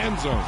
end zone.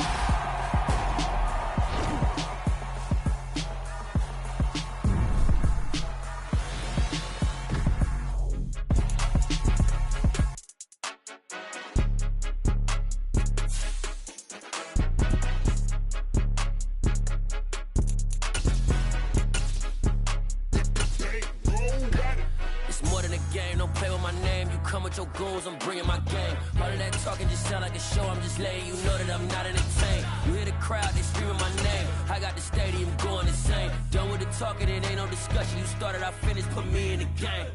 Your goals, I'm bringing my game. All of that talking just sound like a show. I'm just letting you know that I'm not entertained. You hear the crowd, they screaming my name. I got the stadium going insane. Done with the talking, it ain't no discussion. You started, I finished, put me in the game.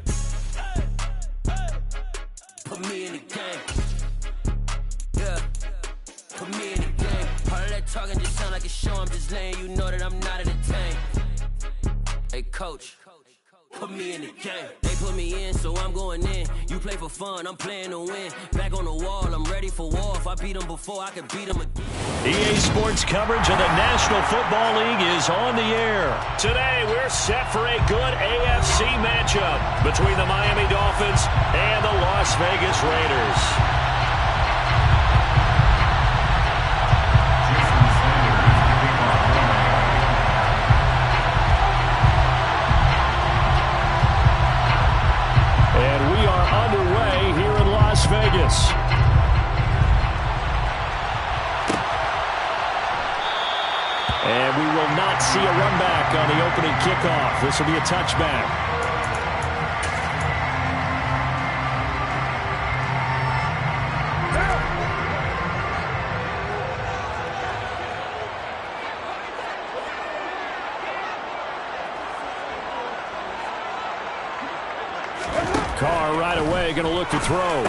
Put me in the game. Yeah, put me in the game. All of that talking just sound like a show. I'm just letting you know that I'm not entertained. Hey, coach. Put me in the game. They put me in, so I'm going in. You play for fun, I'm playing to win. Back on the wall, I'm ready for war. If I beat them before, I can beat them again. EA Sports coverage of the National Football League is on the air. Today, we're set for a good AFC matchup between the Miami Dolphins and the Las Vegas Raiders. Vegas. And we will not see a run back on the opening kickoff. This will be a touchback. Carr right away going to look to throw.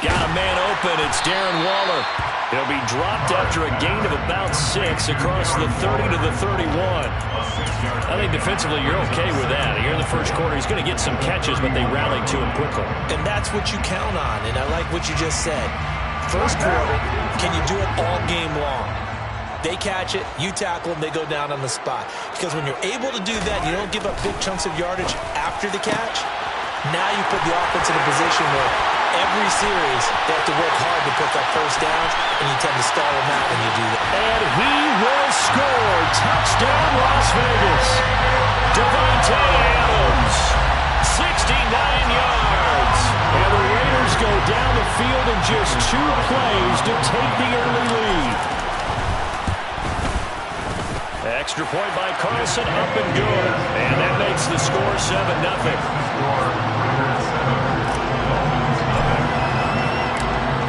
Got a man open. It's Darren Waller. He'll be dropped after a gain of about 6 across the 30 to the 31. I think defensively you're okay with that. Here in the first quarter, he's going to get some catches, but they rallied to him quickly. And that's what you count on, and I like what you just said. First quarter, can you do it all game long? They catch it, you tackle them, they go down on the spot. Because when you're able to do that, you don't give up big chunks of yardage after the catch. Now you put the offense in a position where every series they have to work hard to put that first down, and you tend to stall them out when you do that. And he will score. Touchdown, Las Vegas. Devontae Adams, 69 yards. And the Raiders go down the field in just 2 plays to take the early lead. Extra point by Carlson, up and good. And that makes the score 7-0.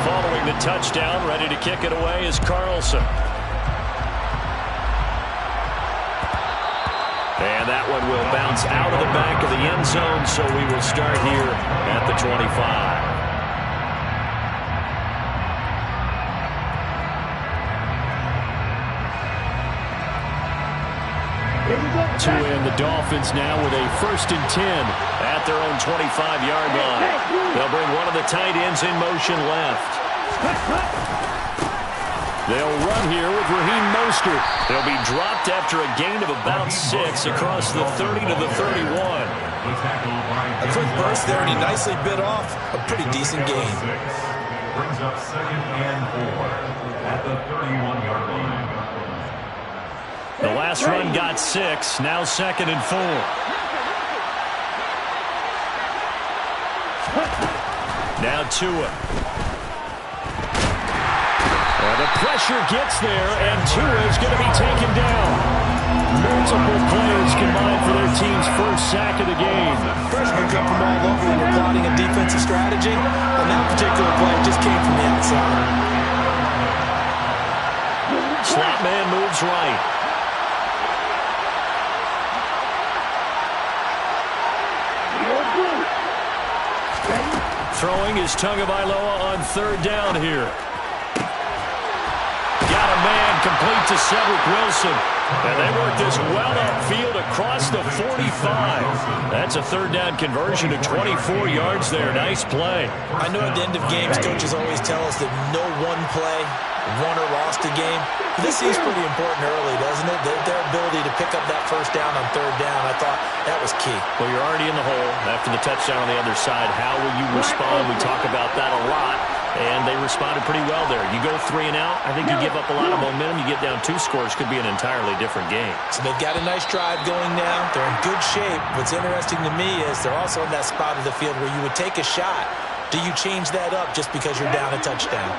Following the touchdown, ready to kick it away is Carlson. And that one will bounce out of the back of the end zone, so we will start here at the 25. To end the Dolphins now with a 1st and 10 at their own 25-yard line. They'll bring one of the tight ends in motion left. They'll run here with Raheem Mostert. They'll be dropped after a gain of about 6 across the 30 to the 31. A quick burst there, and he nicely bit off a pretty decent gain. Brings up 2nd and 4 at the 31-yard line. The last run got 6, now 2nd and 4. Now Tua. And the pressure gets there, and Tua is going to be taken down. Multiple players combined for their team's first sack of the game. Pressure can come from all over when you're plotting a defensive strategy. On that particular play, it just came from the outside. Slot man moves right. Throwing is Tagovailoa on 3rd down here. Got a man complete to Cedric Wilson. And they work this well upfield across the 45. That's a 3rd down conversion to 24 yards there. Nice play. I know at the end of games, coaches always tell us that no one play won or lost a game. This seems pretty important early, doesn't it? Their ability to pick up that 1st down on 3rd down, I thought that was key. Well, you're already in the hole after the touchdown on the other side. How will you respond? We talk about that a lot. And they responded pretty well there. You go 3 and out, I think you give up a lot of momentum. You get down 2 scores, could be an entirely different game. So they've got a nice drive going now. They're in good shape. What's interesting to me is they're also in that spot of the field where you would take a shot. Do you change that up just because you're down a touchdown?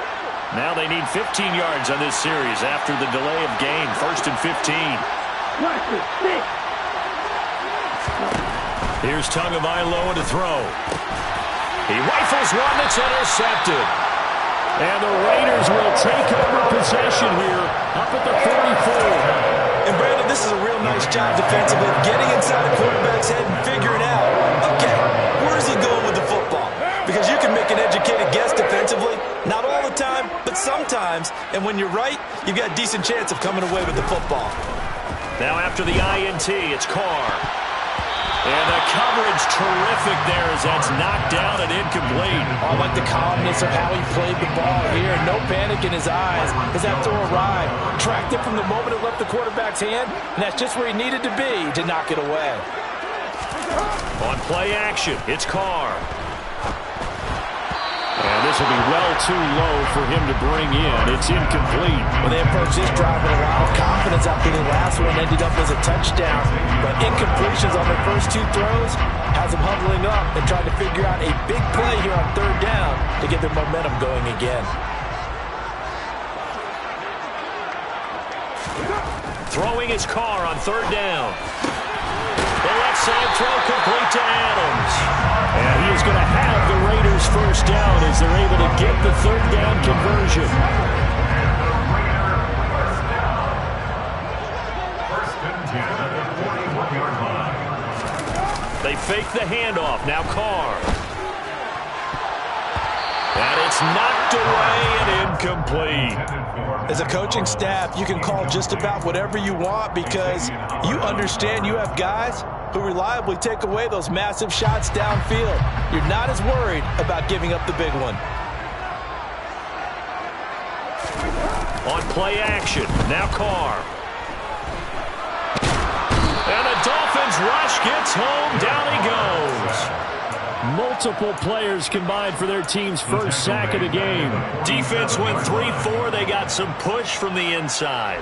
Now they need 15 yards on this series after the delay of game. 1st and 15. Here's Tagovailoa to throw. He rifles one that's intercepted. And the Raiders will take over possession here up at the 44. And Brandon, this is a real nice job defensively of getting inside the quarterback's head and figuring out, okay, where's he going with the football? Because you can make an educated guess defensively. Not all the time, but sometimes. And when you're right, you've got a decent chance of coming away with the football. Now after the INT, it's Carr. And the coverage terrific there as that's knocked down and incomplete. I like the calmness of how he played the ball here. No panic in his eyes as that throw arrived. Tracked it from the moment it left the quarterback's hand, and that's just where he needed to be to knock it away. On play action, it's Carr. And this will be well too low for him to bring in. It's incomplete. Well, they approached this drive with a lot of confidence after the last one ended up as a touchdown. But incompletions on their first 2 throws has them huddling up and trying to figure out a big play here on 3rd down to get their momentum going again. Throwing his Carr on 3rd down. The left side throw complete to Adams. And he is going to have the Raiders first down as they're able to get the 3rd down conversion. First and 10 at the 41-yard line. They fake the handoff. Now Carr. And it's knocked away and incomplete. As a coaching staff, you can call just about whatever you want because you understand you have guys who reliably take away those massive shots downfield. You're not as worried about giving up the big one. On play action, now Carr. And the Dolphins rush gets home, down he goes. Multiple players combined for their team's first sack of the game. Defense went 3-4. They got some push from the inside.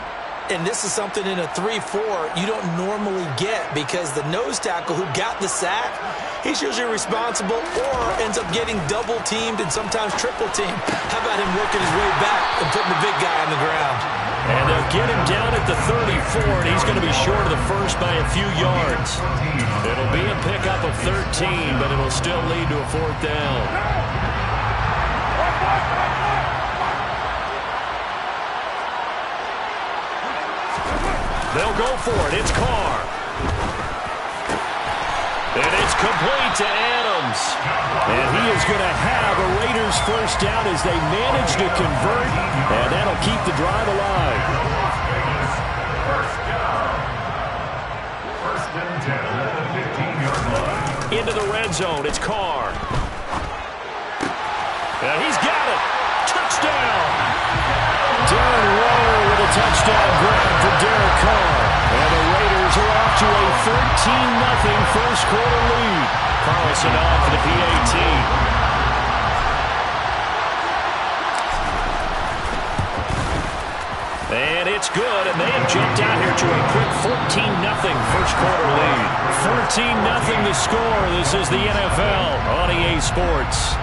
And this is something in a 3-4 you don't normally get because the nose tackle who got the sack, he's usually responsible or ends up getting double-teamed and sometimes triple-teamed. How about him working his way back and putting the big guy on the ground? And they'll get him down at the 34, and he's going to be short of the first by a few yards. It'll be a pickup of 13, but it'll still lead to a 4th down. They'll go for it. It's Carr. And it's complete to Adams. And he is going to have a Raiders first down as they manage to convert. And that'll keep the drive alive. First down. First and 10 at the 15-yard line. Into the red zone. It's Carr. And he's got it. Touchdown. Darren Waller with a touchdown grab for Derek Carr. And the Raiders are off to a 13-0 first quarter lead. Carlson on for the PAT. And it's good, and they have jumped out here to a quick 14-0 first quarter lead. 14-0 the score. This is the NFL on EA Sports.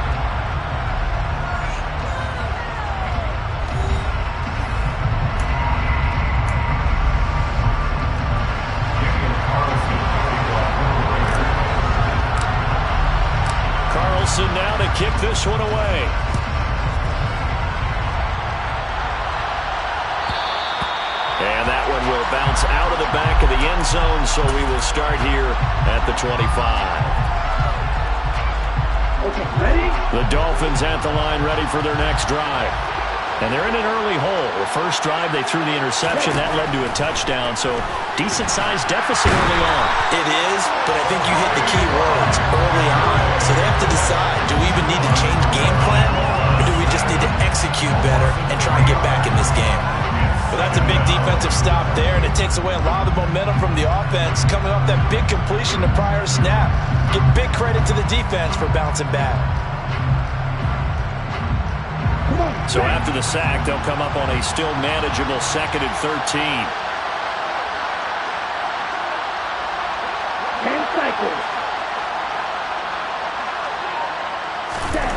Now to kick this one away. And that one will bounce out of the back of the end zone, so we will start here at the 25. Okay, ready? The Dolphins at the line, ready for their next drive. And they're in an early hole. The first drive, they threw the interception. That led to a touchdown, so decent-sized deficit early on. It is, but I think you hit the key words early on. So they have to decide, do we even need to change game plan, or do we just need to execute better and try and get back in this game? Well, that's a big defensive stop there, and it takes away a lot of the momentum from the offense coming off that big completion the prior snap. Give big credit to the defense for bouncing back. So after the sack, they'll come up on a still manageable 2nd and 13. 10 cycles. Set.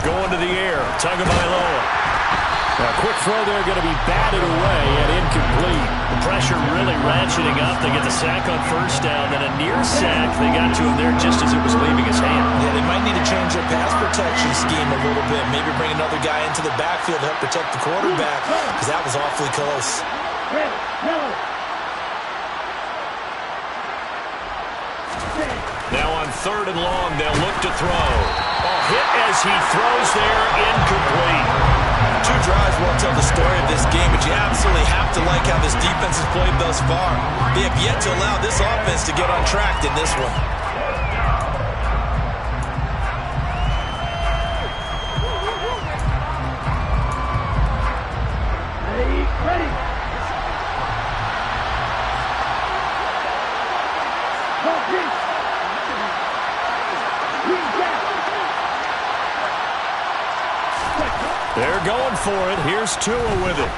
Going to the air. Tagovailoa. A quick throw there, going to be batted away and incomplete. The pressure really ratcheting up. They get the sack on 1st down, then a near sack. They got to him there just as it was leaving his hand. Yeah, they might need to change their pass protection scheme a little bit. Maybe bring another guy into the backfield to help protect the quarterback, because that was awfully close. Ready. No. Now on 3rd and long, they'll look to throw. Hit as he throws there, incomplete. 2 drives won't tell the story of this game, but you absolutely have to like how this defense has played thus far. They have yet to allow this offense to get on track in this one. Ready. They're going for it. Here's Tua with it.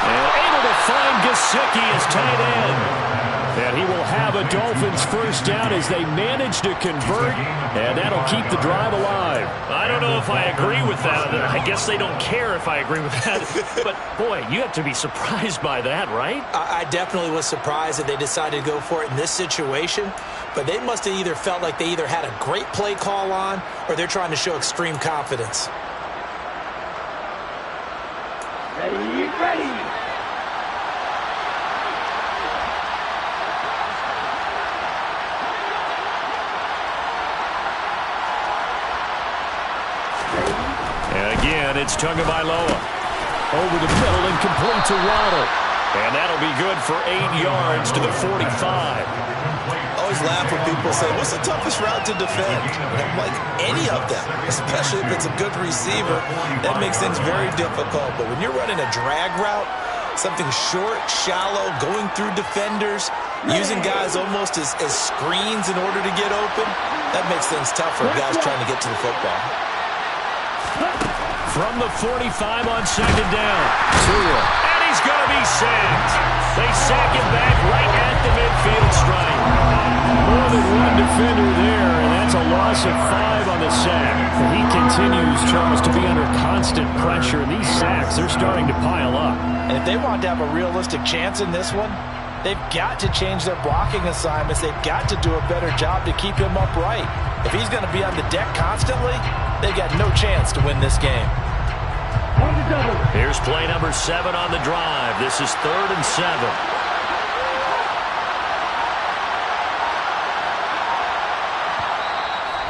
And able to find Gesicki as tight end. And he will have a Dolphins 1st down as they manage to convert, and that'll keep the drive alive. I don't know if I agree with that. I guess they don't care if I agree with that. But, boy, you have to be surprised by that, right? I definitely was surprised that they decided to go for it in this situation, but they must have either felt like they either had a great play call on or they're trying to show extreme confidence. Ready. And again, it's Tagovailoa. Over the middle and complete to Waddle. And that'll be good for 8 yards to the 45. I always laugh when people say, what's the toughest route to defend? And I'm like, any of them, especially if it's a good receiver. That makes things very difficult. But when you're running a drag route, something short, shallow, going through defenders, using guys almost as screens in order to get open, that makes things tough for guys trying to get to the football. From the 45 on 2nd down. Tua. And he's going to be sacked. They sack him back right at the midfield stripe. More than one defender there, and that's a loss of 5 on the sack. And he continues, Charles, to be under constant pressure. And these sacks, they're starting to pile up. And if they want to have a realistic chance in this one, they've got to change their blocking assignments. They've got to do a better job to keep him upright. If he's going to be on the deck constantly, they've got no chance to win this game. Here's play number 7 on the drive. This is 3rd and 7.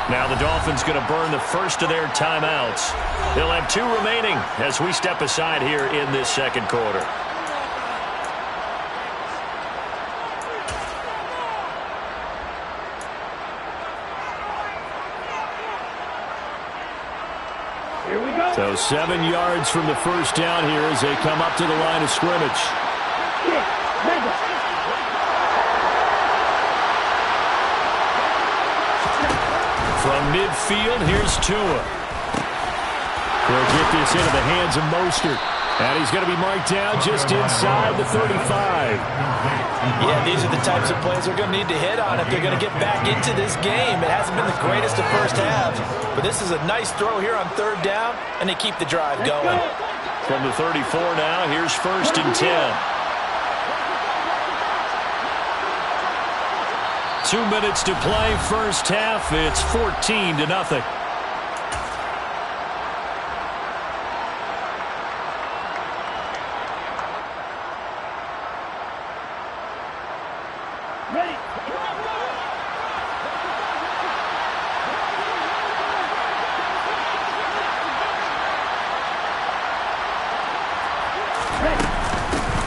Now the Dolphins going to burn the first of their timeouts. They'll have 2 remaining as we step aside here in this 2nd quarter. Here we go. So 7 yards from the 1st down here as they come up to the line of scrimmage. From midfield, here's Tua. He'll get this into the hands of Mostert. And he's going to be marked down just inside the 35. Yeah, these are the types of plays they're going to need to hit on if they're going to get back into this game. It hasn't been the greatest of first halves, but this is a nice throw here on 3rd down, and they keep the drive going. From the 34 now, here's 1st and 10. 2 minutes to play, first half. It's 14-0. Ready.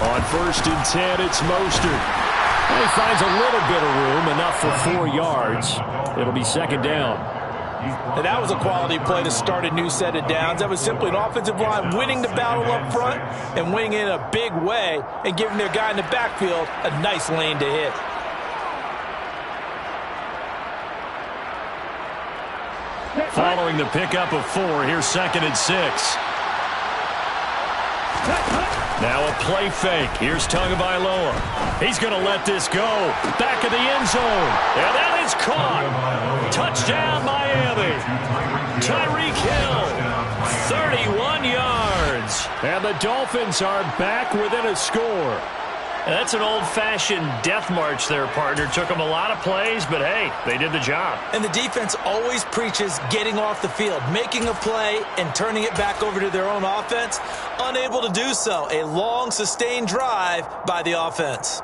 On 1st and 10, it's Mostert. And he finds a little bit of room, enough for 4 yards. It'll be 2nd down. And that was a quality play to start a new set of downs. That was simply an offensive line winning the battle up front and winning in a big way and giving their guy in the backfield a nice lane to hit. Following the pickup of 4, here's 2nd and 6. Now a play fake. Here's Tagovailoa. He's going to let this go. Back of the end zone. And that is caught. Touchdown, Miami. Tyreek Hill, 31 yards. And the Dolphins are back within a score. That's an old-fashioned death march there, partner. Took them a lot of plays, but hey, they did the job. And the defense always preaches getting off the field, making a play, and turning it back over to their own offense. Unable to do so. A long, sustained drive by the offense.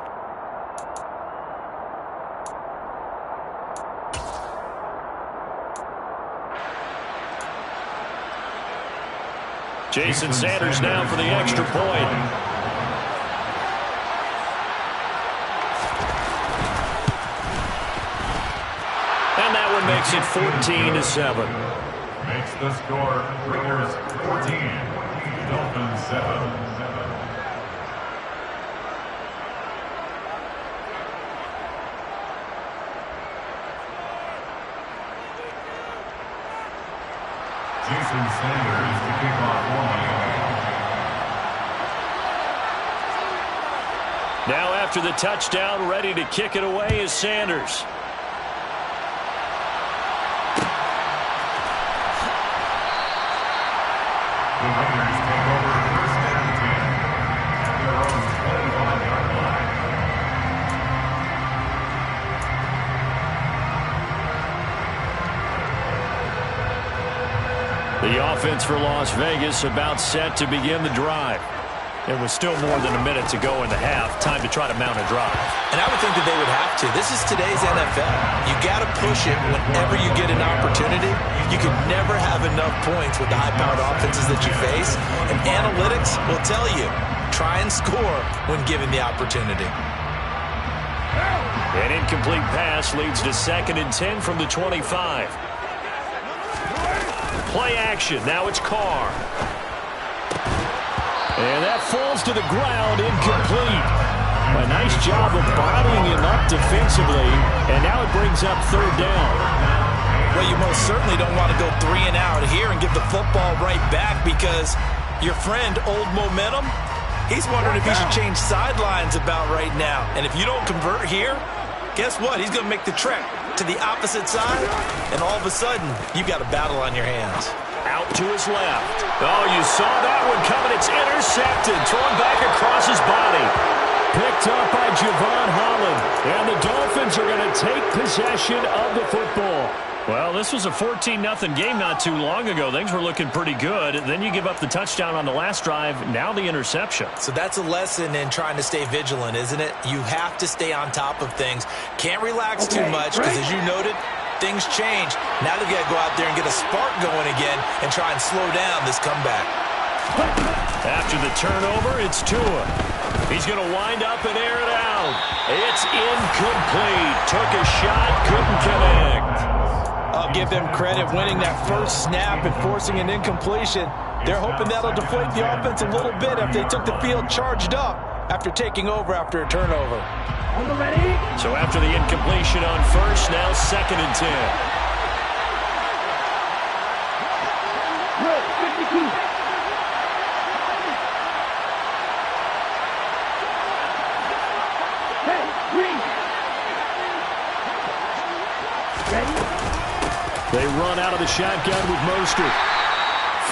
Jason Sanders now for the extra point. And that one makes it 14-7. Makes the score Raiders 14, Dolphins 7. Jason Sanders to kick off one. Now after the touchdown, ready to kick it away is Sanders. The Raiders take over first and 10 at their own 25-yard line. The offense for Las Vegas about set to begin the drive. It was still more than a minute to go in the half. Time to try to mount a drive. And I would think that they would have to. This is today's NFL. You got to push it whenever you get an opportunity. You can never have enough points with the high-powered offenses that you face. And analytics will tell you, try and score when given the opportunity. An incomplete pass leads to 2nd and 10 from the 25. Play action. Now it's Carr. And that falls to the ground, incomplete. A nice job of bodying him up defensively, and now it brings up 3rd down. Well, you most certainly don't want to go 3 and out here and give the football right back because your friend, Old Momentum, he's wondering if he should change sidelines about right now. And if you don't convert here, guess what? He's going to make the trek to the opposite side, and all of a sudden, you've got a battle on your hands. Out to his left. Oh, you saw that one coming. It's intercepted. Thrown back across his body. Picked up by Javon Holland. And the Dolphins are going to take possession of the football. Well, this was a 14-0 game not too long ago. Things were looking pretty good. Then you give up the touchdown on the last drive. Now the interception. So that's a lesson in trying to stay vigilant, isn't it? You have to stay on top of things. Can't relax too much because, as you noted, things change. Now they've got to go out there and get a spark going again and try and slow down this comeback. After the turnover, it's Tua. He's going to wind up and air it out. It's incomplete. Took a shot, couldn't connect. I'll give them credit winning that first snap and forcing an incompletion. They're hoping that'll deflate the offense a little bit if they took the field charged up after taking over after a turnover. So after the incompletion on first, now 2nd and 10. They run out of the shotgun with Mostert.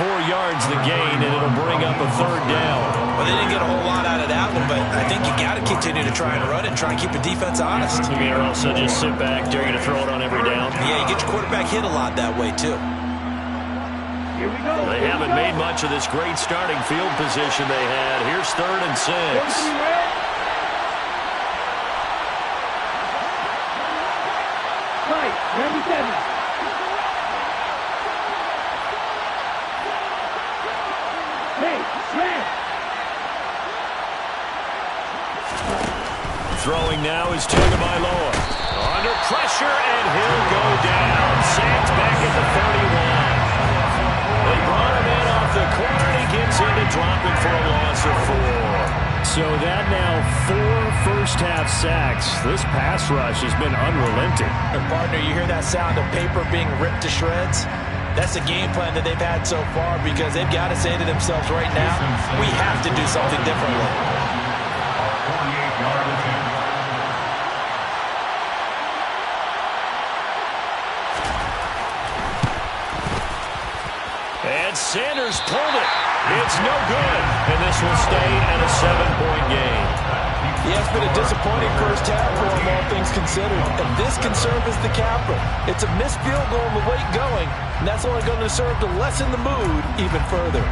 4 yards the gain, and it'll bring up a 3rd down. Well, they didn't get a whole lot out of that one, but I think you got to continue to try and run it and try and keep the defense honest. You mean, or also just sit back, dare you to throw it on every down? Yeah, you get your quarterback hit a lot that way, too. Here we go. They haven't made much of this great starting field position they had. Here's 3rd and 6. Right, number 7. Throwing now is Tagovailoa. Under pressure, and he'll go down. Sacked back at the 31. They brought him in off the corner, and he gets in to drop it for a loss of 4. So that now 4 first-half sacks. This pass rush has been unrelenting. And partner, you hear that sound of paper being ripped to shreds? That's the game plan that they've had so far because they've got to say to themselves right now, we have to do something differently. 48-yard attempt. And Sanders pulled it. It's no good. And this will stay at a 7-point game. Yeah, it's been a disappointing first half for them, all things considered. And this can serve as the capper. It's a missed field goal and the late going, and that's only going to serve to lessen the mood even further.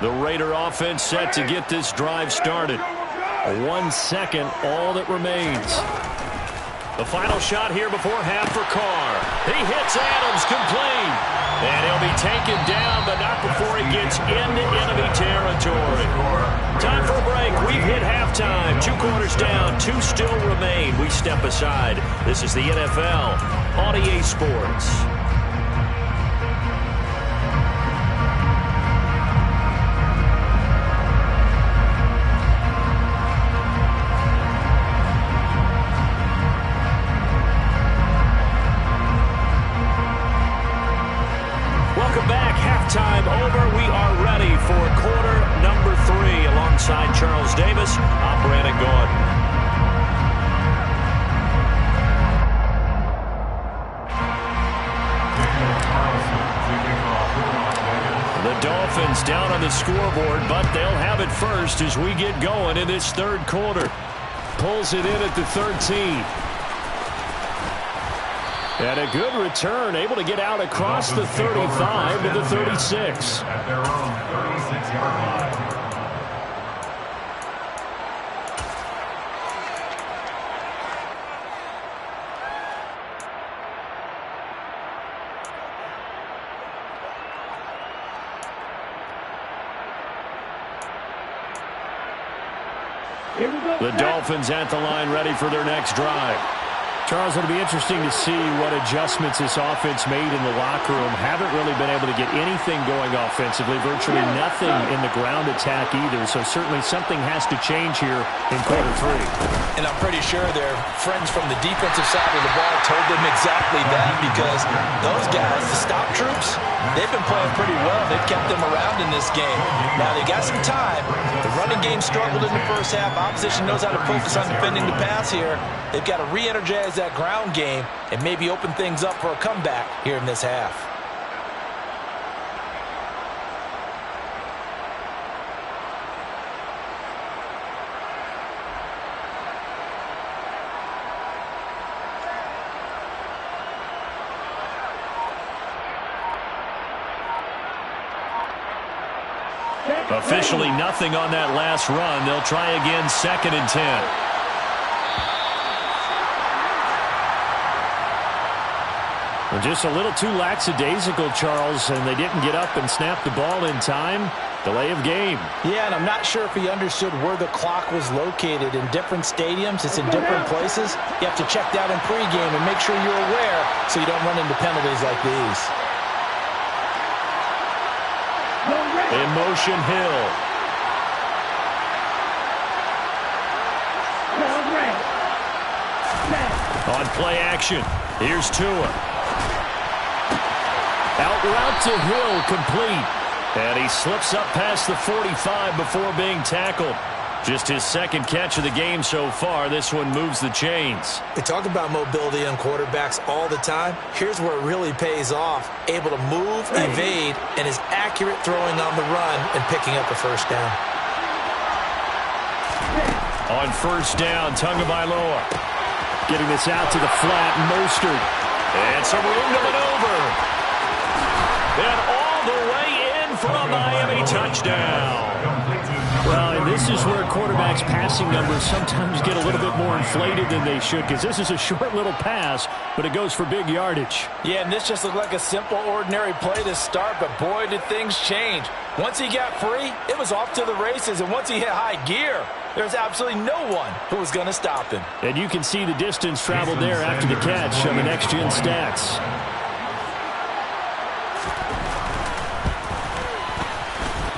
The Raider offense set to get this drive started. 1 second, all that remains. The final shot here before half for Carr. He hits Adams complete. And he'll be taken down, but not before he gets into enemy territory. Time for a break. We've hit halftime. 2 quarters down, 2 still remain. We step aside. This is the NFL on EA Sports. Time over. We are ready for quarter number 3. Alongside Charles Davis, I'm Brandon Gordon. The Dolphins down on the scoreboard, but they'll have it first as we get going in this third quarter. Pulls it in at the 13. And a good return, able to get out across the 35 to the 36. At their own 36-yard line. Here we go. The Dolphins at the line ready for their next drive. Charles, it'll be interesting to see what adjustments this offense made in the locker room. Haven't really been able to get anything going offensively, virtually nothing in the ground attack either. So certainly something has to change here in quarter 3. And I'm pretty sure their friends from the defensive side of the ball told them exactly that because those guys, the stop troops, they've been playing pretty well. They've kept them around in this game. Now they got some time. The running game struggled in the first half. Opposition knows how to focus on defending the pass here. They've got to re-energize that ground game and maybe open things up for a comeback here in this half. Officially nothing on that last run. They'll try again, 2nd and 10. Well, just a little too lackadaisical, Charles, and they didn't get up and snap the ball in time. Delay of game. Yeah, and I'm not sure if he understood where the clock was located. In different stadiums, it's in different places. You have to check that in pregame and make sure you're aware so you don't run into penalties like these. In motion, Hill. On play action, here's Tua. Out route to Hill, complete. And he slips up past the 45 before being tackled. Just his 2nd catch of the game so far. This one moves the chains. We talk about mobility on quarterbacks all the time. Here's where it really pays off. Able to move, evade, and is accurate throwing on the run and picking up a first down. On first down, Tagovailoa. Getting this out to the flat, Mostert. And some room to maneuver. And all the way in for a Miami touchdown. Well, and this is where quarterbacks' passing numbers sometimes get a little bit more inflated than they should, because this is a short little pass, but it goes for big yardage. Yeah, and this just looked like a simple, ordinary play to start, but boy, did things change. Once he got free, it was off to the races, and once he hit high gear, there's absolutely no one who was going to stop him. And you can see the distance traveled there after the catch on the next-gen stats.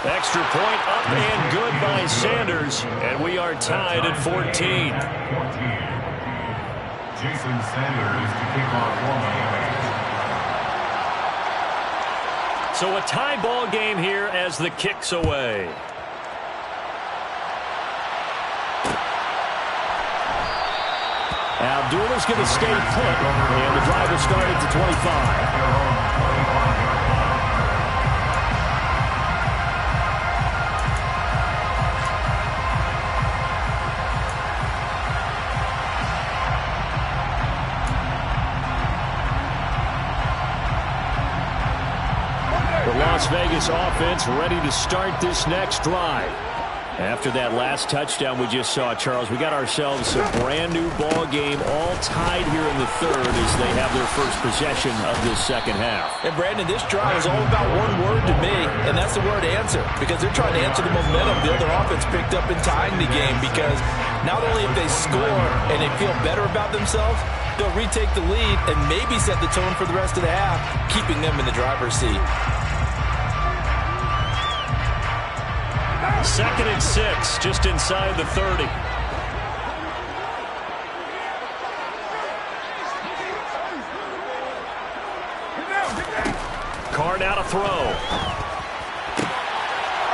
Extra point up and good by Sanders, and we are tied at 14. Jason Sanders to kick off one. So a tie ball game here as the kick's away. Abdullah's going to stay put, and the drive will start at the 25. Las Vegas offense ready to start this next drive. After that last touchdown we just saw, Charles, we got ourselves a brand new ball game, all tied here in the third as they have their first possession of this second half. And Brandon, this drive is all about one word to me, and that's the word answer, because they're trying to answer the momentum the other offense picked up in tying the game, because not only if they score and they feel better about themselves, they'll retake the lead and maybe set the tone for the rest of the half, keeping them in the driver's seat. 2nd and 6, just inside the 30. Carr now to throw.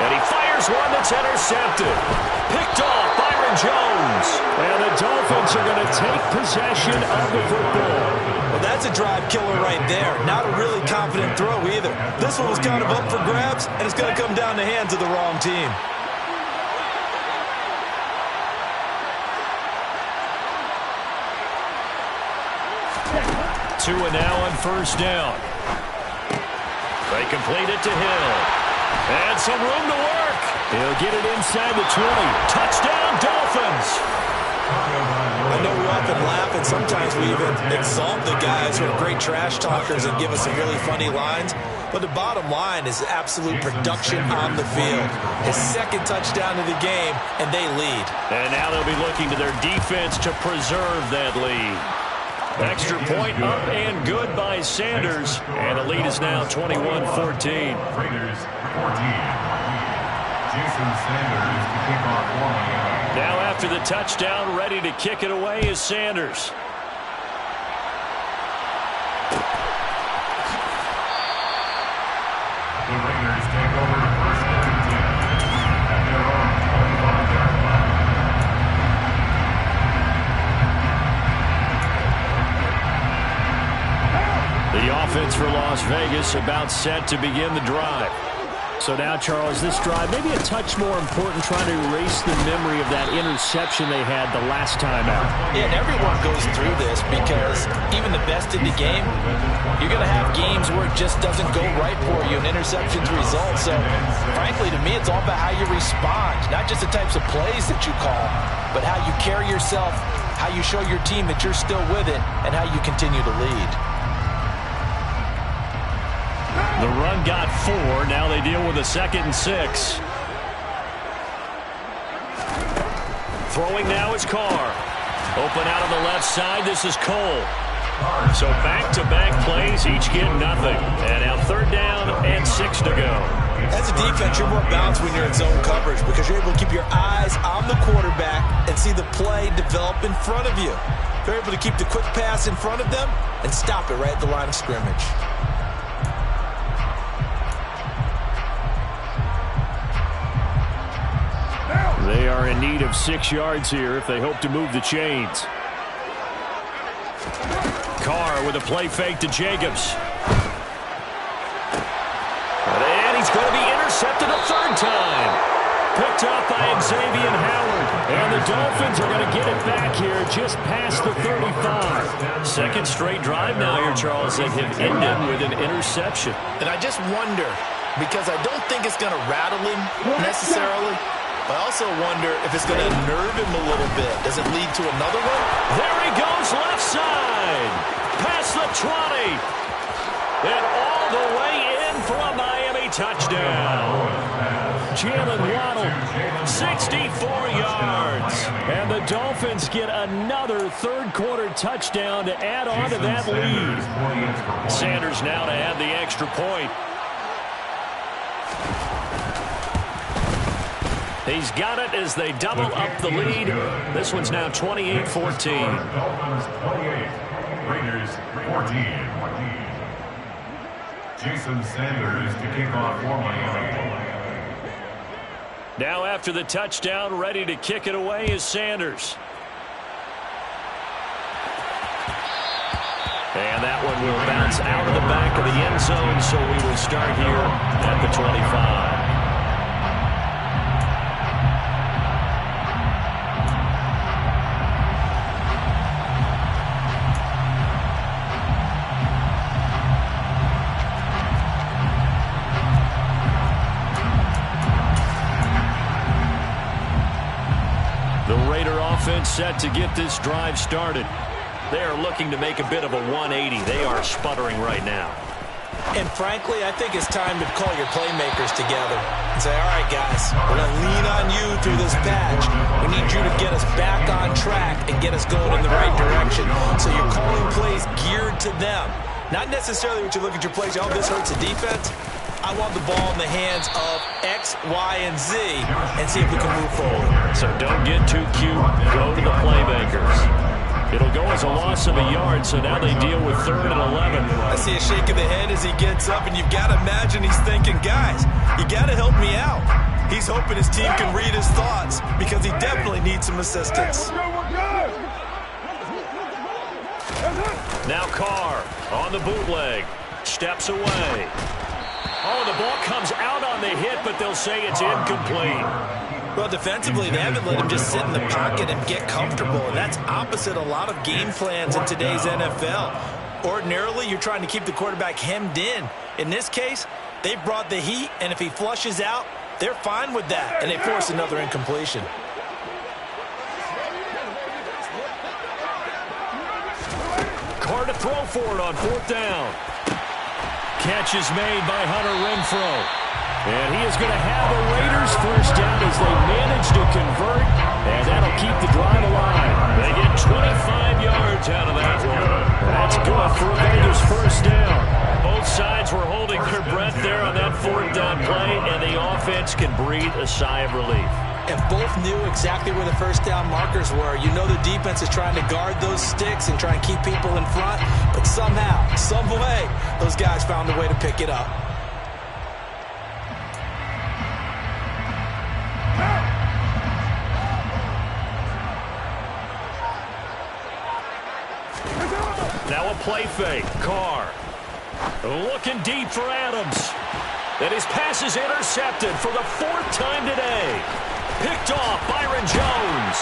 And he fires one that's intercepted. Picked off Byron Jones. And the Dolphins are going to take possession of the football. Well, that's a drive killer right there. Not a really confident throw either. This one was kind of up for grabs, and it's going to come down the hands of the wrong team. 2 and now on first down. They complete it to Hill. And some room to work. He'll get it inside the 20. Touchdown, Dolphins. I know we often laugh, and sometimes we even exalt the guys who are great trash talkers and give us some really funny lines. But the bottom line is absolute production on the field. His second touchdown of the game, and they lead. And now they'll be looking to their defense to preserve that lead. Extra point up and good by Sanders. And the lead is now 21-14. Raiders 14. Jason Sanders to kick off one. Now after the touchdown, ready to kick it away is Sanders. The Raiders take over the first and 10 at their own 25-yard line. The offense for Las Vegas about set to begin the drive. So now, Charles, this drive maybe a touch more important, trying to erase the memory of that interception they had the last time out. Yeah, and everyone goes through this because even the best in the game, you're going to have games where it just doesn't go right for you and interceptions result. So, frankly, to me, it's all about how you respond, not just the types of plays that you call, but how you carry yourself, how you show your team that you're still with it, and how you continue to lead. The run got 4. Now they deal with a 2nd and 6. Throwing now is Carr. Open out on the left side. This is Cole. So back-to-back plays, each get nothing. And now 3rd down and 6 to go. As a defense, you're more balanced when you're in zone coverage because you're able to keep your eyes on the quarterback and see the play develop in front of you. You're able to keep the quick pass in front of them and stop it right at the line of scrimmage. They are in need of 6 yards here if they hope to move the chains. Carr with a play fake to Jacobs. And he's going to be intercepted a 3rd time. Picked up by Xavier Howard. And the Dolphins are going to get it back here just past the 35. Second straight drive now here, Charles, that have ended with an interception. And I just wonder, because I don't think it's going to rattle him necessarily, I also wonder if it's going to nerve him a little bit. Does it lead to another one? There he goes, left side. Past the 20. And all the way in for a Miami touchdown. Jalen Waddle, 64 yards. And the Dolphins get another 3rd quarter touchdown to add on to that lead. Sanders now to add the extra point. He's got it as they double up the lead. This one's now 28-14. Dolphins 28, Raiders 14. Jason Sanders to kick off for Miami. Now after the touchdown, ready to kick it away is Sanders. And that one will bounce out of the back of the end zone, so we will start here at the 25. The Raider offense set to get this drive started. They are looking to make a bit of a 180. They are sputtering right now. And frankly, I think it's time to call your playmakers together and say, all right, guys, we're going to lean on you through this patch. We need you to get us back on track and get us going in the right direction. So you're calling plays geared to them. Not necessarily what you look at your plays, oh, this hurts the defense. I want the ball in the hands of X, Y, and Z and see if we can move forward. So don't get too cute. Go to the playmakers. It'll go as a loss of a yard, so now they deal with 3rd and 11. I see a shake of the head as he gets up, and you've got to imagine he's thinking, guys, you got to help me out. He's hoping his team can read his thoughts because he definitely needs some assistance. Now Carr on the bootleg. Steps away. Oh, the ball comes out on the hit, but they'll say it's incomplete. Well, defensively, they haven't let him just sit in the pocket and get comfortable, and that's opposite a lot of game plans in today's NFL. Ordinarily, you're trying to keep the quarterback hemmed in. In this case, they brought the heat, and if he flushes out, they're fine with that, and they force another incompletion. Carr to throw for it on 4th down. Catch is made by Hunter Renfrow. And he is going to have the Raiders first down as they manage to convert. And that'll keep the drive alive. They get 25 yards out of that one. That's good for Raiders first down. Both sides were holding their breath there on that 4th down play. And the offense can breathe a sigh of relief. And both knew exactly where the first down markers were. You know the defense is trying to guard those sticks and try and keep people in front. But somehow, some way, those guys found a way to pick it up. Now a play fake. Carr looking deep for Adams. And his pass is intercepted for the 4th time today. Picked off Byron Jones.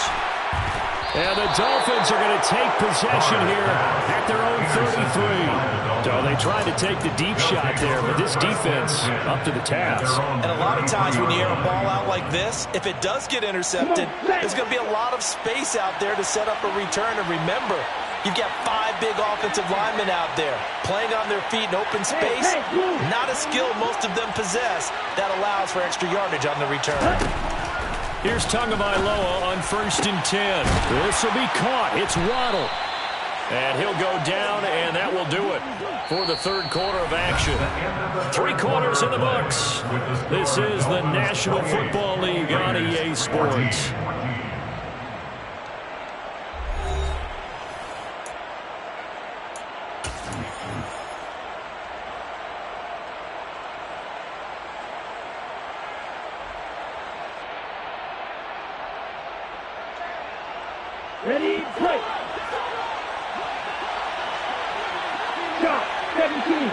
And the Dolphins are going to take possession here at their own 33. So they tried to take the deep shot there, but this defense up to the task. And a lot of times when you air a ball out like this, if it does get intercepted, there's going to be a lot of space out there to set up a return. And remember, you've got 5 big offensive linemen out there playing on their feet in open space. Not a skill most of them possess that allows for extra yardage on the return. Here's Tagovailoa on 1st and 10. This will be caught. It's Waddle. And he'll go down, and that will do it for the 3rd quarter of action. 3 quarters in the books. This is the National Football League on EA Sports. Ready, play. Shot, 17.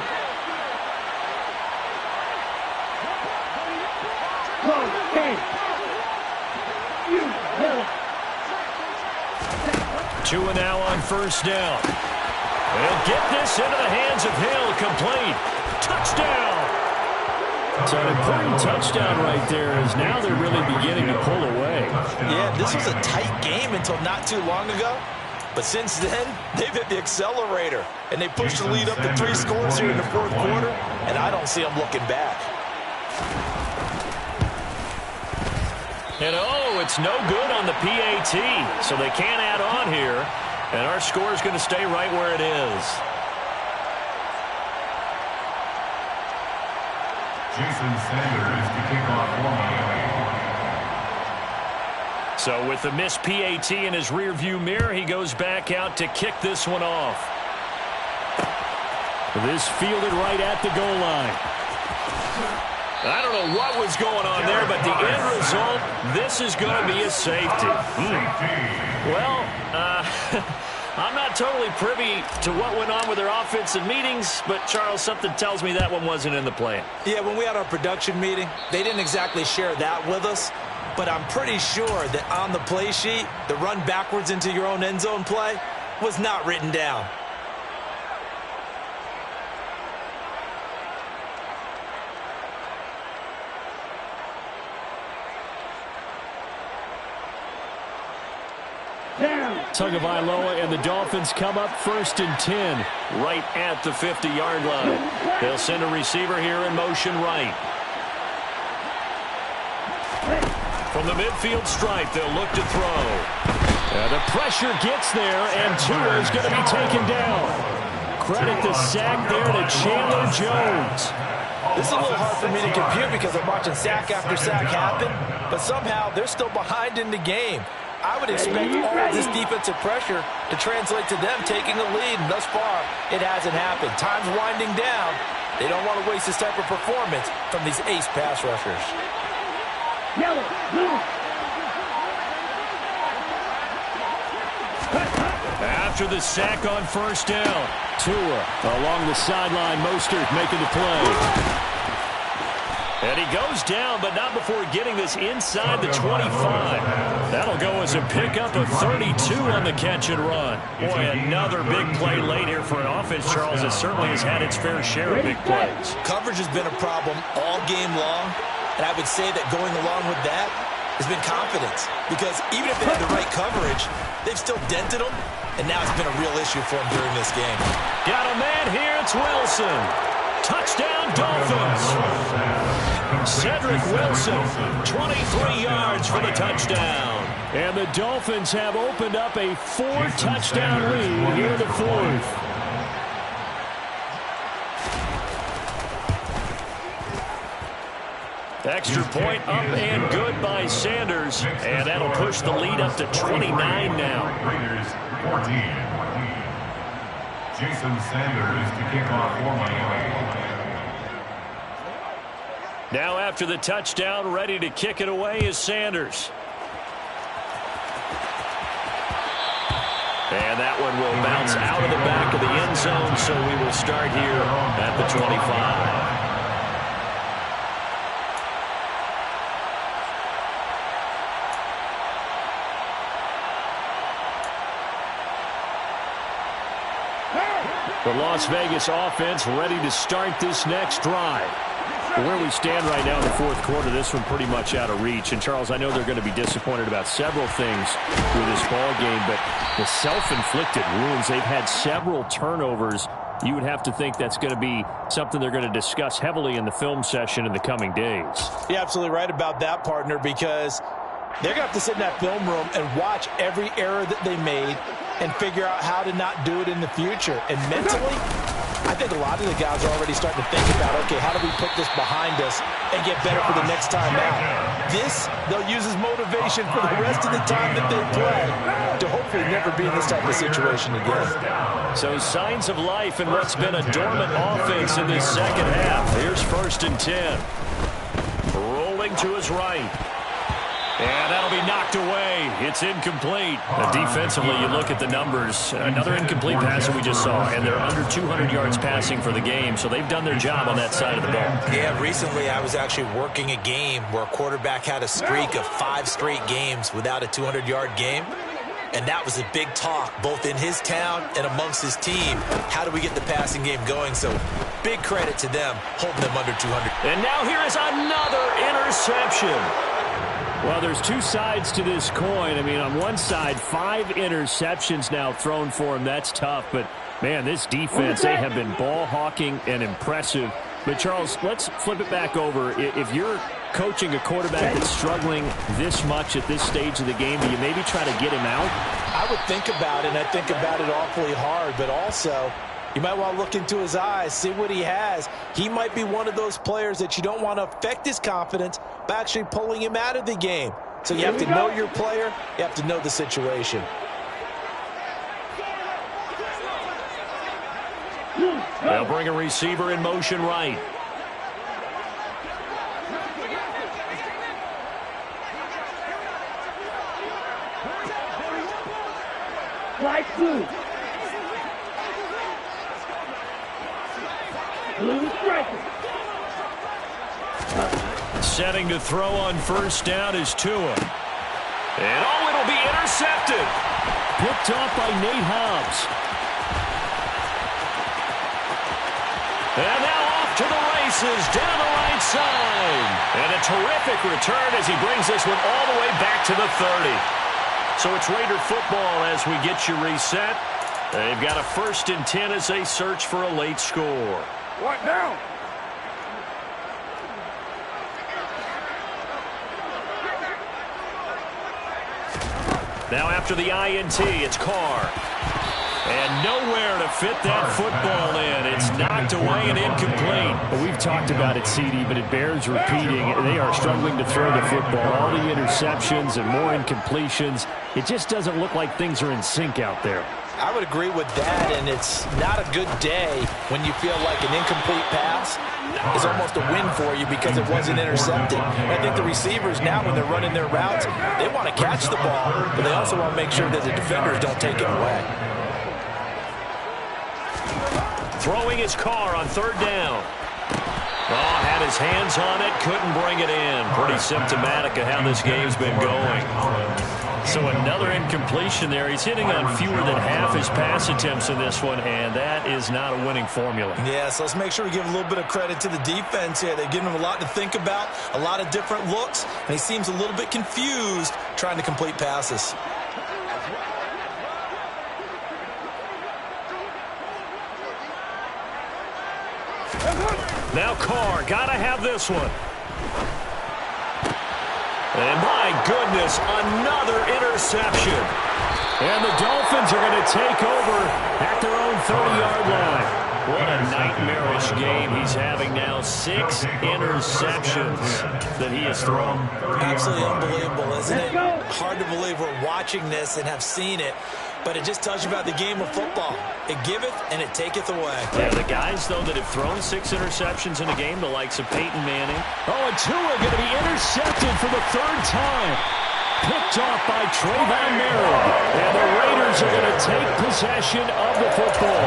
Close, 10. You, Hill. 2 and now on 1st down. They'll get this into the hands of Hill. Complete. Touchdown. It's an important touchdown right there, as now they're really beginning to pull away. Yeah, this was a tight game until not too long ago. But since then, they've hit the accelerator. And they pushed the lead up to 3 scores here in the 4th quarter. And I don't see them looking back. And oh, it's no good on the PAT. So they can't add on here. And our score is going to stay right where it is. Jason Sanders to kick off for Miami. So with the missed PAT in his rearview mirror, he goes back out to kick this one off. This fielded right at the goal line. I don't know what was going on there, but the end result, this is going to be a safety. Well, I'm not totally privy to what went on with their offensive meetings, but, Charles, something tells me that one wasn't in the plan. Yeah, when we had our production meeting, they didn't exactly share that with us, but I'm pretty sure that on the play sheet, the run backwards into your own end zone play was not written down. Tagovailoa and the Dolphins come up 1st and 10, right at the 50-yard line. They'll send a receiver here in motion right. From the midfield stripe, they'll look to throw. The pressure gets there, and Tua is going to be taken down. Credit the sack there to Chandler Jones. This is a little hard for me to compute because I'm watching sack after sack happen, but somehow they're still behind in the game. I would expect all of this defensive pressure to translate to them taking the lead, and thus far, it hasn't happened. Time's winding down. They don't want to waste this type of performance from these ace pass rushers. Yellow, blue. After the sack on 1st down, Tua along the sideline, Mostert making the play. And he goes down, but not before getting this inside the 25. That'll go as a pickup of 32 on the catch and run. Boy, another big play late here for an offense, Charles, that certainly has had its fair share of big plays. Coverage has been a problem all game long, and I would say that going along with that has been confidence. Because even if they had the right coverage, they've still dented them, and now it's been a real issue for them during this game. Got a man here, it's Wilson. Touchdown, Dolphins. Cedric Wilson, 23 yards for the touchdown. And the Dolphins have opened up a 4-touchdown lead here in the 4th. Extra point up and good by Sanders. And that'll push the lead up to 29 now. Raiders 14. Jason Sanders to kick off for Miami. Now after the touchdown, ready to kick it away is Sanders. And that one will bounce out of the back of the end zone, so we will start here at the 25. The Las Vegas offense ready to start this next drive. Where we stand right now in the 4th quarter, this one pretty much out of reach. And, Charles, I know they're going to be disappointed about several things with this ball game, but the self-inflicted wounds, they've had several turnovers. You would have to think that's going to be something they're going to discuss heavily in the film session in the coming days. You're absolutely right about that, partner, because they're going to have to sit in that film room and watch every error that they made and figure out how to not do it in the future. And mentally, I think a lot of the guys are already starting to think about, okay, how do we put this behind us and get better for the next time out? This, they'll use as motivation for the rest of the time that they play to hopefully never be in this type of situation again. So signs of life in what's been a dormant offense in this second half. Here's 1st and 10. Rolling to his right. And that'll be knocked away. It's incomplete. Defensively, you look at the numbers. Another incomplete pass that we just saw, and they're under 200 yards passing for the game, so they've done their job on that side of the ball. Yeah, recently I was actually working a game where a quarterback had a streak of 5 straight games without a 200-yard game. And that was a big talk, both in his town and amongst his team. How do we get the passing game going? So big credit to them, holding them under 200. And now here is another interception. Well, there's two sides to this coin. I mean, on one side, 5 interceptions now thrown for him. That's tough. But, man, this defense, they have been ball hawking and impressive. But, Charles, let's flip it back over. If you're coaching a quarterback that's struggling this much at this stage of the game, do you maybe try to get him out? I would think about it, and I think about it awfully hard. But also, you might want to look into his eyes, see what he has. He might be one of those players that you don't want to affect his confidence by actually pulling him out of the game. So you have to know your player. You have to know the situation. They'll bring a receiver in motion right. Right blue. Blue striker. Setting to throw on first down is Tua. And oh, it'll be intercepted. Picked off by Nate Hobbs. And now off to the races down the right side. And a terrific return as he brings this one all the way back to the 30. So it's Raider football as we get you reset. They've got a 1st and 10 as they search for a late score. What now? Now after the INT, it's Carr. And nowhere to fit that football in. It's knocked away and incomplete. Well, we've talked about it, CD, but it bears repeating. They are struggling to throw the football. All the interceptions and more incompletions. It just doesn't look like things are in sync out there. I would agree with that, and it's not a good day when you feel like an incomplete pass is almost a win for you because it wasn't intercepted. And I think the receivers now, when they're running their routes, they want to catch the ball, but they also want to make sure that the defenders don't take it away. Throwing his Carr on 3rd down. Oh, had his hands on it, couldn't bring it in. Pretty symptomatic of how this game's been going. So another incompletion there. He's hitting on fewer than half his pass attempts in this one, and that is not a winning formula. Yeah, so let's make sure we give a little bit of credit to the defense here. They've given him a lot to think about, a lot of different looks, and he seems a little bit confused trying to complete passes. Now Carr, gotta have this one. And my goodness, another interception. And the Dolphins are going to take over at their own 30-yard line. What a nightmarish game he's having now. 6 interceptions that he has thrown. Absolutely unbelievable, isn't it? Hard to believe we're watching this and have seen it. But it just tells you about the game of football. It giveth and it taketh away. Yeah, the guys, though, that have thrown 6 interceptions in a game, the likes of Peyton Manning. Oh, and Tua going to be intercepted for the 3rd time. Picked off by Trayvon Merritt. And the Raiders are going to take possession of the football.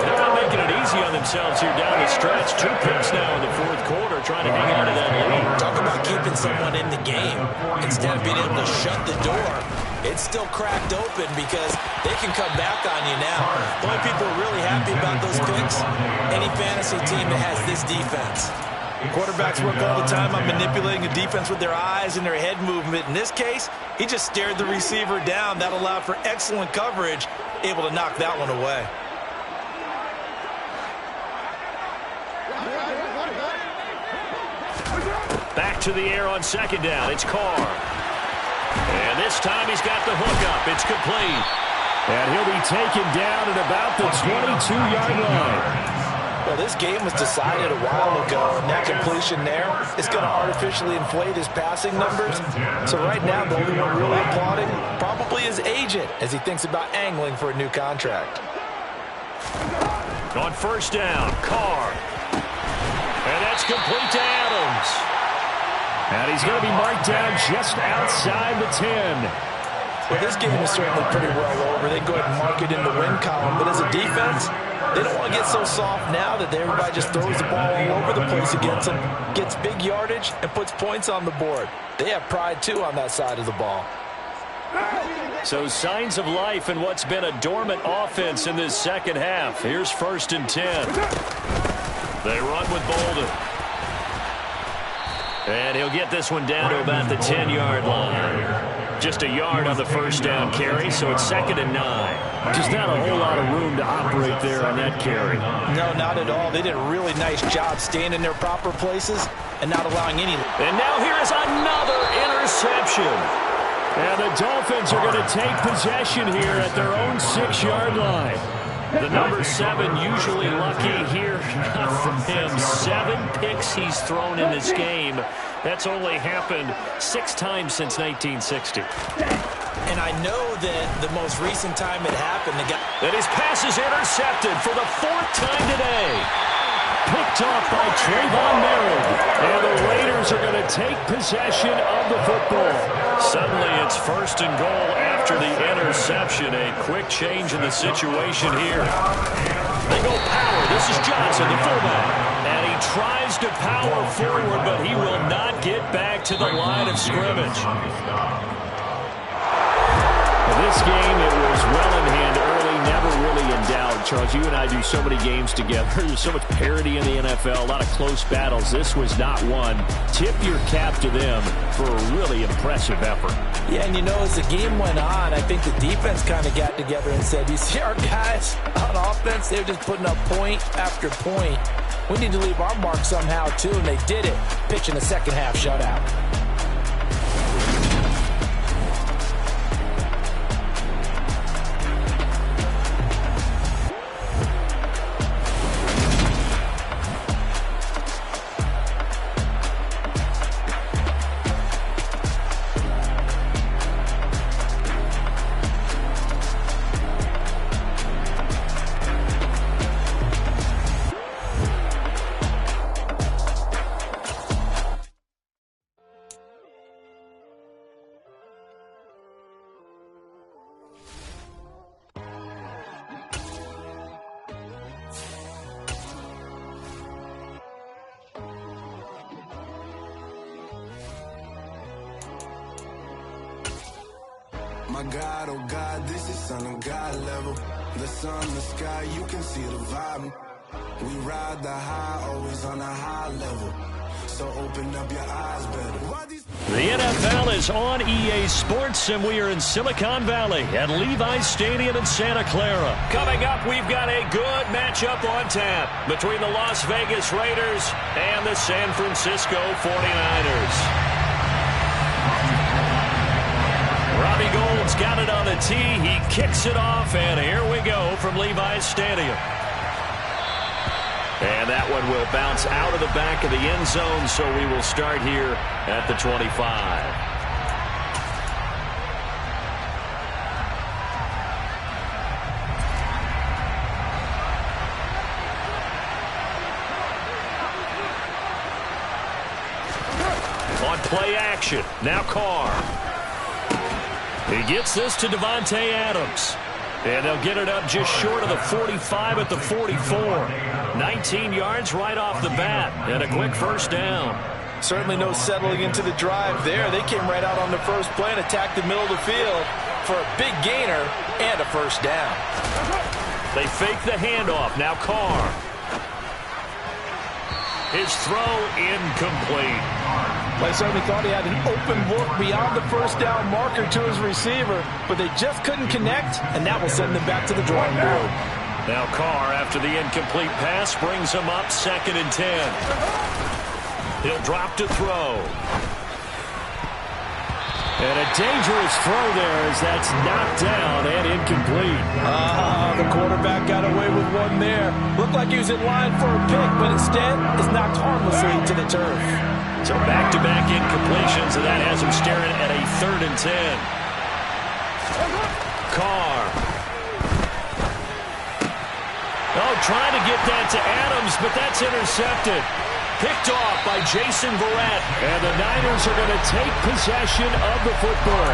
They're not making it easy on themselves here down the stretch. 2 picks now in the 4th quarter, trying to hang on to that lead. Talk about keeping someone in the game. Instead of being able to shut the door, it's still cracked open because they can come back on you now. The only people who are really happy about those picks, any fantasy team that has this defense. Quarterbacks work all the time on manipulating the defense with their eyes and their head movement. In this case, he just stared the receiver down. That allowed for excellent coverage, able to knock that one away. Back to the air on 2nd down. It's Carr. And this time he's got the hook up. It's complete. And he'll be taken down at about the 22-yard line. Well, this game was decided a while ago, and that completion there is going to artificially inflate his passing numbers. So right now, the only one really applauding probably his agent as he thinks about angling for a new contract. On 1st down, Carr. And that's complete to Adams. And he's going to be marked down just outside the 10. Well, this game is certainly pretty well over. They go ahead and mark it in the win column. But as a defense, they don't want to get so soft now that everybody just throws the ball all over the place against them, gets big yardage, and puts points on the board. They have pride, too, on that side of the ball. So signs of life in what's been a dormant offense in this 2nd half. Here's 1st and 10. They run with Bolden. And he'll get this one down to about the 10-yard line. Just a yard on the 1st down carry, so it's 2nd and 9. Just not a whole lot of room to operate there on that carry. No, not at all. They did a really nice job staying in their proper places and not allowing any. And now here is another interception. And the Dolphins are going to take possession here at their own 6-yard line. The number 7 usually lucky here. Not from him. 7 picks he's thrown in this game. That's only happened 6 times since 1960. And I know that the most recent time it happened, And his pass is intercepted for the 4th time today. Picked off by Trayvon Merritt. And the Raiders are going to take possession of the football. Suddenly it's 1st and goal after the interception. A quick change in the situation here. They go power. This is Johnson, the fullback. And he tries to power forward, but he will not get back to the line of scrimmage. This game, it was well in hand early, never really in doubt. Charles, you and I do so many games together. There's so much parity in the NFL, a lot of close battles. This was not one. Tip your cap to them for a really impressive effort. Yeah, and you know, as the game went on, I think the defense kind of got together and said, you see our guys on offense, they're just putting up point after point. We need to leave our mark somehow, too, and they did it, pitching a second-half shutout. My God, oh God, this is Son of God level. The sun, the sky, you can see the vibe. We ride the high, always on a high level. So open up your eyes better. The NFL is on EA Sports, and we are in Silicon Valley at Levi's Stadium in Santa Clara. Coming up, we've got a good matchup on tap between the Las Vegas Raiders and the San Francisco 49ers. Robbie Gould's got it on the tee. He kicks it off, and here we go from Levi's Stadium. And that one will bounce out of the back of the end zone, so we will start here at the 25. On play action, now Carr. He gets this to Devontae Adams. And they'll get it up just short of the 45 at the 44. 19 yards right off the bat. And a quick first down. Certainly no settling into the drive there. They came right out on the first play and attacked the middle of the field for a big gainer and a first down. They fake the handoff. Now Carr. His throw incomplete. I certainly thought he had an open look beyond the first down marker to his receiver, but they just couldn't connect, and that will send them back to the drawing board. Now Carr, after the incomplete pass, brings him up 2nd and 10. He'll drop to throw. And a dangerous throw there as that's knocked down and incomplete. The quarterback got away with one there. Looked like he was in line for a pick, but instead is knocked harmlessly to the turf. So back-to-back incompletions, and that has him staring at a 3rd and 10. Carr. Oh, trying to get that to Adams, but that's intercepted. Picked off by Jason Verrett. And the Niners are going to take possession of the football.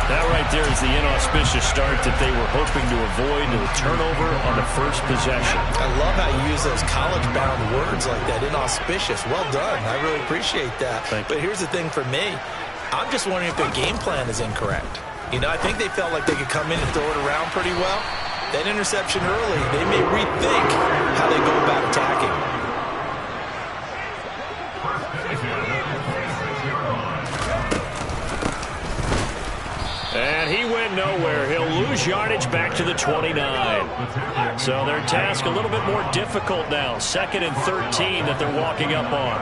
That right there is the inauspicious start that they were hoping to avoid, the turnover on the first possession. I love how you use those college-bound words like that, inauspicious. Well done. I really appreciate that. But here's the thing for me. I'm just wondering if their game plan is incorrect. You know, I think they felt like they could come in and throw it around pretty well. That interception early, they may rethink how they go about attacking. And he went nowhere. He'll lose yardage back to the 29. So their task a little bit more difficult now. 2nd and 13 that they're walking up on.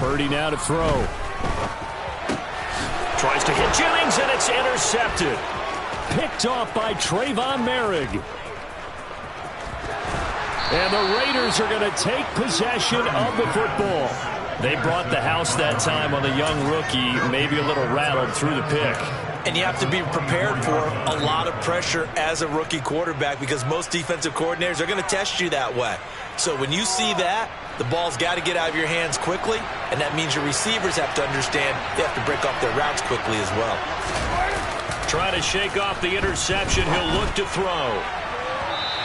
Purdy now to throw. Tries to hit Jennings, and it's intercepted. Picked off by Trayvon Merritt. And the Raiders are going to take possession of the football. They brought the house that time on the young rookie, maybe a little rattled through the pick. And you have to be prepared for a lot of pressure as a rookie quarterback because most defensive coordinators are going to test you that way. So when you see that, the ball's got to get out of your hands quickly, and that means your receivers have to understand they have to break off their routes quickly as well. Try to shake off the interception. He'll look to throw.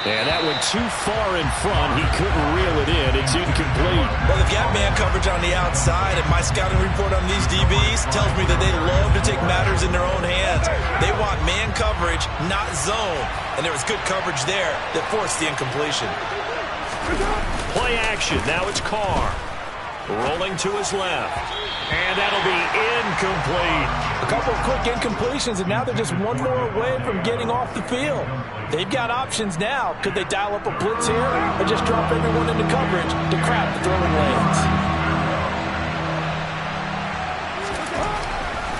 And that went too far in front. He couldn't reel it in. It's incomplete. Well, if you have man coverage on the outside, and my scouting report on these DBs tells me that they love to take matters in their own hands. They want man coverage, not zone. And there was good coverage there that forced the incompletion. Play action. Now it's Carr. Rolling to his left. And that'll be incomplete. A couple of quick incompletions, and now they're just one more away from getting off the field. They've got options now. Could they dial up a blitz here or just drop everyone into coverage to crowd the throwing lanes?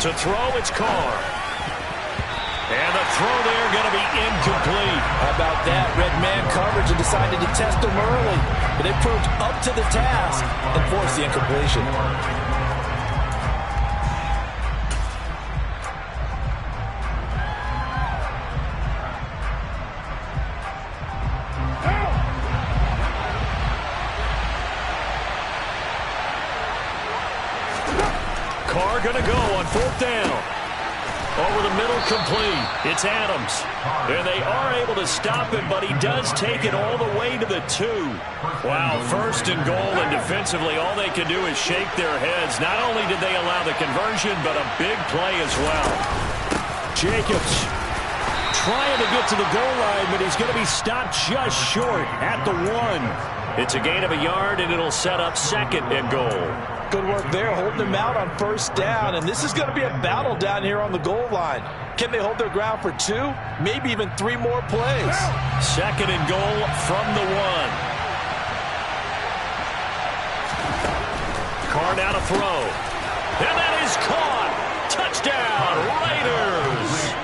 To throw, it's Carr. And the throw there going to be incomplete. How about that? Red man coverage and decided to test them early. But they proved up to the task and forced the incompletion. Carr going to go on 4th down. Over the middle, complete. It's Adams. And they are able to stop him, but he does take it all the way to the 2. Wow, 1st and goal, and defensively, all they can do is shake their heads. Not only did they allow the conversion, but a big play as well. Jacobs trying to get to the goal line, but he's going to be stopped just short at the 1. It's a gain of a yard, and it'll set up 2nd and goal. Good work there, holding them out on 1st down, and this is going to be a battle down here on the goal line. Can they hold their ground for 2, maybe even 3 more plays? 2nd and goal from the 1. Carr now to throw. And that is caught. Touchdown, Raiders.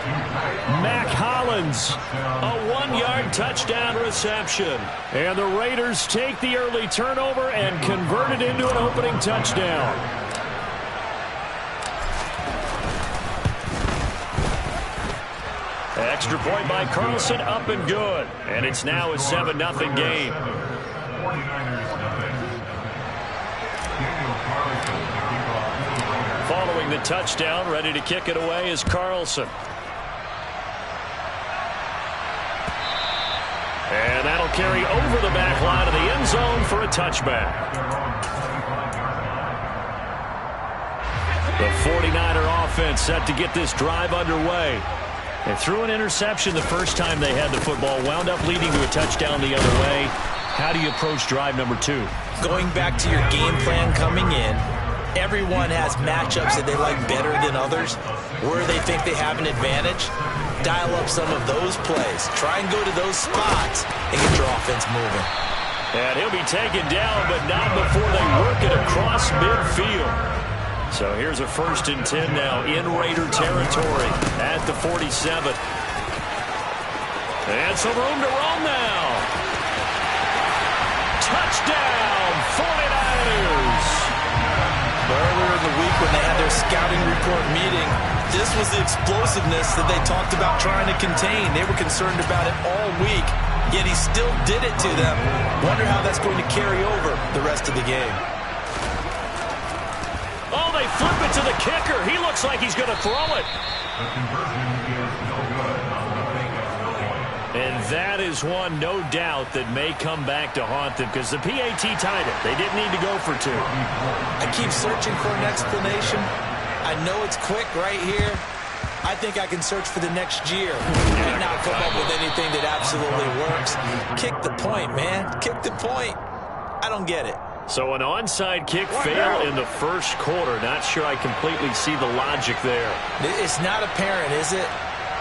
Mac Hollins, a 1-yard touchdown reception. And the Raiders take the early turnover and convert it into an opening touchdown. Extra point by Carlson, up and good. And it's now a 7-0 game. Following the touchdown, ready to kick it away is Carlson. And that'll carry over the back line of the end zone for a touchback. The 49er offense set to get this drive underway. They threw an interception the first time they had the football, wound up leading to a touchdown the other way. How do you approach drive number 2? Going back to your game plan coming in, everyone has matchups that they like better than others, where they think they have an advantage. Dial up some of those plays. Try and go to those spots and get your offense moving. And he'll be taken down, but not before they work it across midfield. So here's a 1st and 10 now in Raider territory at the 47. And some room to roam now. Touchdown, 49ers. Earlier in the week when they had their scouting report meeting, this was the explosiveness that they talked about trying to contain. They were concerned about it all week, yet he still did it to them. Wonder how that's going to carry over the rest of the game. Oh, they flip it to the kicker. He looks like he's going to throw it. And that is one, no doubt, that may come back to haunt them because the PAT tied it. They didn't need to go for 2. I keep searching for an explanation. I know it's quick right here. I think I can search for the next year and not come up with anything that absolutely works. Kick the point, man. Kick the point. I don't get it. So an onside kick fail in the first quarter. Not sure I completely see the logic there. It's not apparent, is it?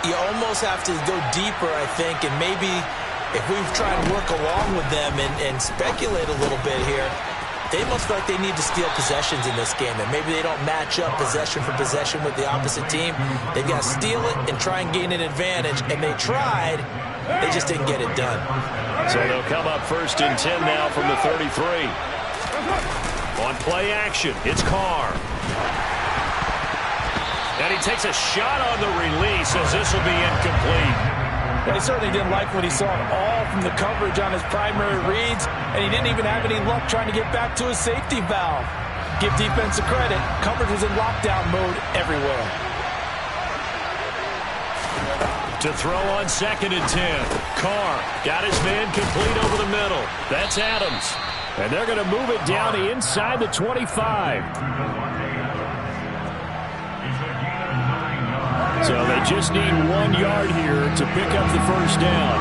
You almost have to go deeper, I think, and maybe if we try and work along with them and speculate a little bit here, they must feel like they need to steal possessions in this game, and maybe they don't match up possession for possession with the opposite team. They've got to steal it and try and gain an advantage, and they tried. They just didn't get it done. So they'll come up 1st and 10 now from the 33. On play action, it's Carr. And he takes a shot on the release as this will be incomplete. Well, he certainly didn't like what he saw at all from the coverage on his primary reads, and he didn't even have any luck trying to get back to his safety valve. Give defense a credit. Coverage was in lockdown mode everywhere. To throw on 2nd and 10. Carr got his man complete over the middle. That's Adams. And they're going to move it down inside the 25. So they just need 1 yard here to pick up the first down.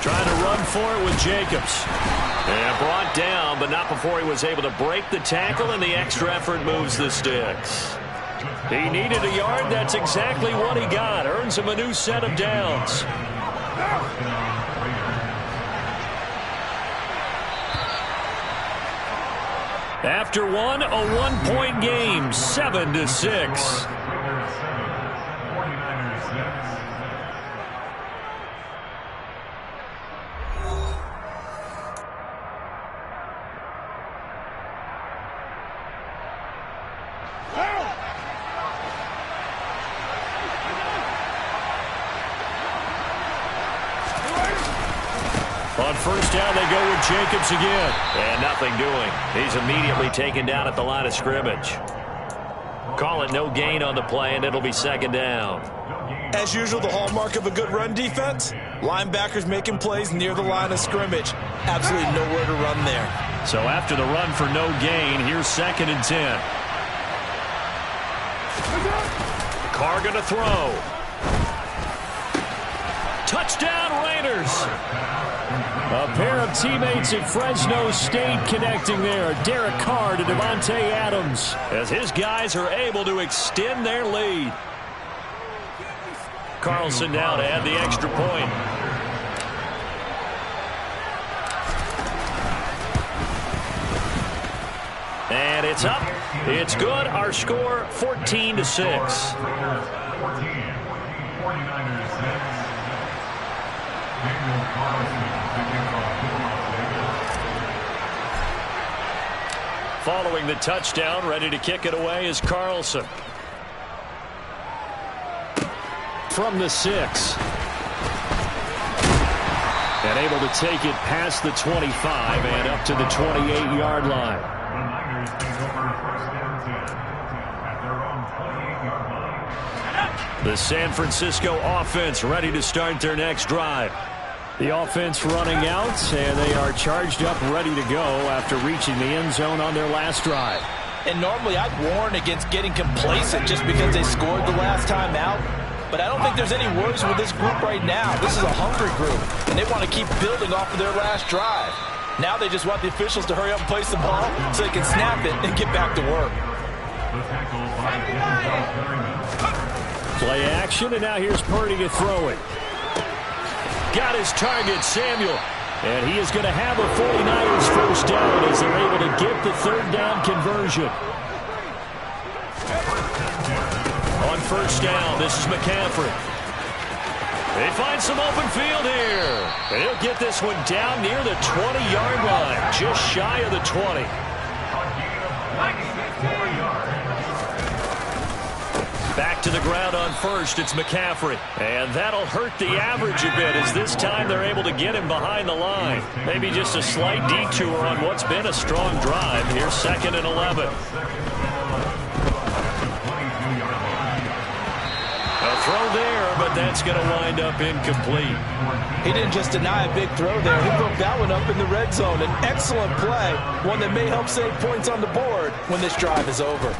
Trying to run for it with Jacobs. And brought down, but not before he was able to break the tackle, and the extra effort moves the sticks. He needed a yard. That's exactly what he got. Earns him a new set of downs. After one, a 1-point game, 7-6. On first down, they go with Jacobs again. And nothing doing. He's immediately taken down at the line of scrimmage. Call it no gain on the play, and it'll be 2nd down. As usual, the hallmark of a good run defense, linebackers making plays near the line of scrimmage. Absolutely nowhere to run there. So after the run for no gain, here's 2nd and 10. Carr going to throw. Touchdown, Raiders. A pair of teammates at Fresno State connecting there. Derek Carr to Devontae Adams as his guys are able to extend their lead. Carlson now to add the extra point. And it's up. It's good. Our score 14-6. Following the touchdown, ready to kick it away is Carlson. From the 6. And able to take it past the 25 and up to the 28-yard line. The San Francisco offense ready to start their next drive. The offense running out, and they are charged up, ready to go after reaching the end zone on their last drive. And normally I'd warn against getting complacent just because they scored the last time out. But I don't think there's any worries with this group right now. This is a hungry group, and they want to keep building off of their last drive. Now they just want the officials to hurry up and place the ball so they can snap it and get back to work. Play action, and now here's Purdy to throw it. Got his target, Samuel. And he is going to have a 49ers first down as they're able to get the 3rd down conversion. On first down, this is McCaffrey. They find some open field here. And he'll get this one down near the 20-yard line, just shy of the 20. Back to the ground on first, it's McCaffrey. And that'll hurt the average a bit as this time they're able to get him behind the line. Maybe just a slight detour on what's been a strong drive. Here's 2nd and 11. A throw there, but that's going to wind up incomplete. He didn't just deny a big throw there. He broke that one up in the red zone. An excellent play, one that may help save points on the board when this drive is over.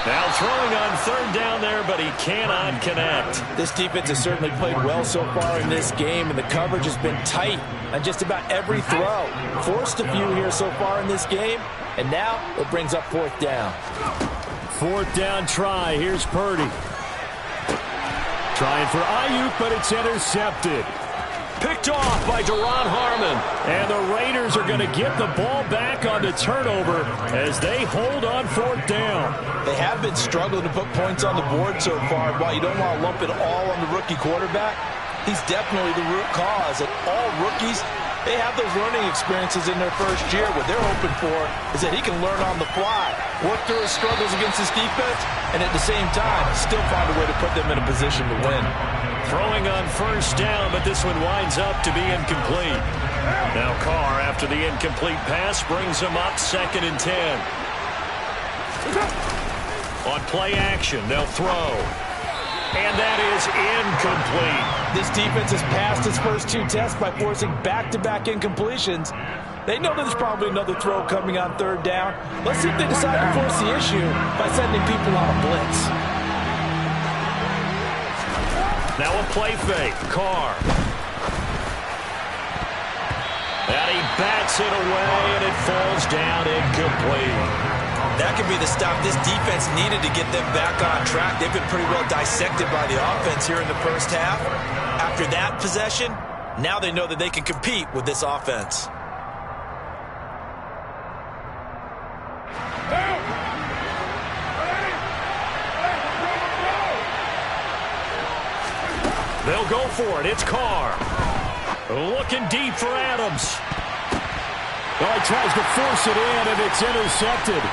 Now throwing on 3rd down there, but he cannot connect. This defense has certainly played well so far in this game, and the coverage has been tight on just about every throw. Forced a few here so far in this game, and now it brings up 4th down. 4th down try. Here's Purdy. Trying for Ayuk, but it's intercepted. Picked off by Deron Harmon. And the Raiders are going to get the ball back on the turnover as they hold on 4th down. They have been struggling to put points on the board so far. While you don't want to lump it all on the rookie quarterback, He's definitely the root cause. And all rookies, they have those learning experiences in their first year. What they're hoping for is that he can learn on the fly, work through his struggles against his defense, and at the same time, still find a way to put them in a position to win. Throwing on first down, but this one winds up to be incomplete. Now Carr, after the incomplete pass, brings him up 2nd and 10. On play action, they'll throw. And that is incomplete. This defense has passed its first 2 tests by forcing back-to-back incompletions. They know there's probably another throw coming on 3rd down. Let's see if they decide to force the issue by sending people on a blitz. Now a play fake. Carr. And he bats it away, and it falls down incomplete. That could be the stop this defense needed to get them back on track. They've been pretty well dissected by the offense here in the first half. After that possession, now they know that they can compete with this offense. They'll go for it. It's Carr. Looking deep for Adams. Well, he tries to force it in, and it's intercepted.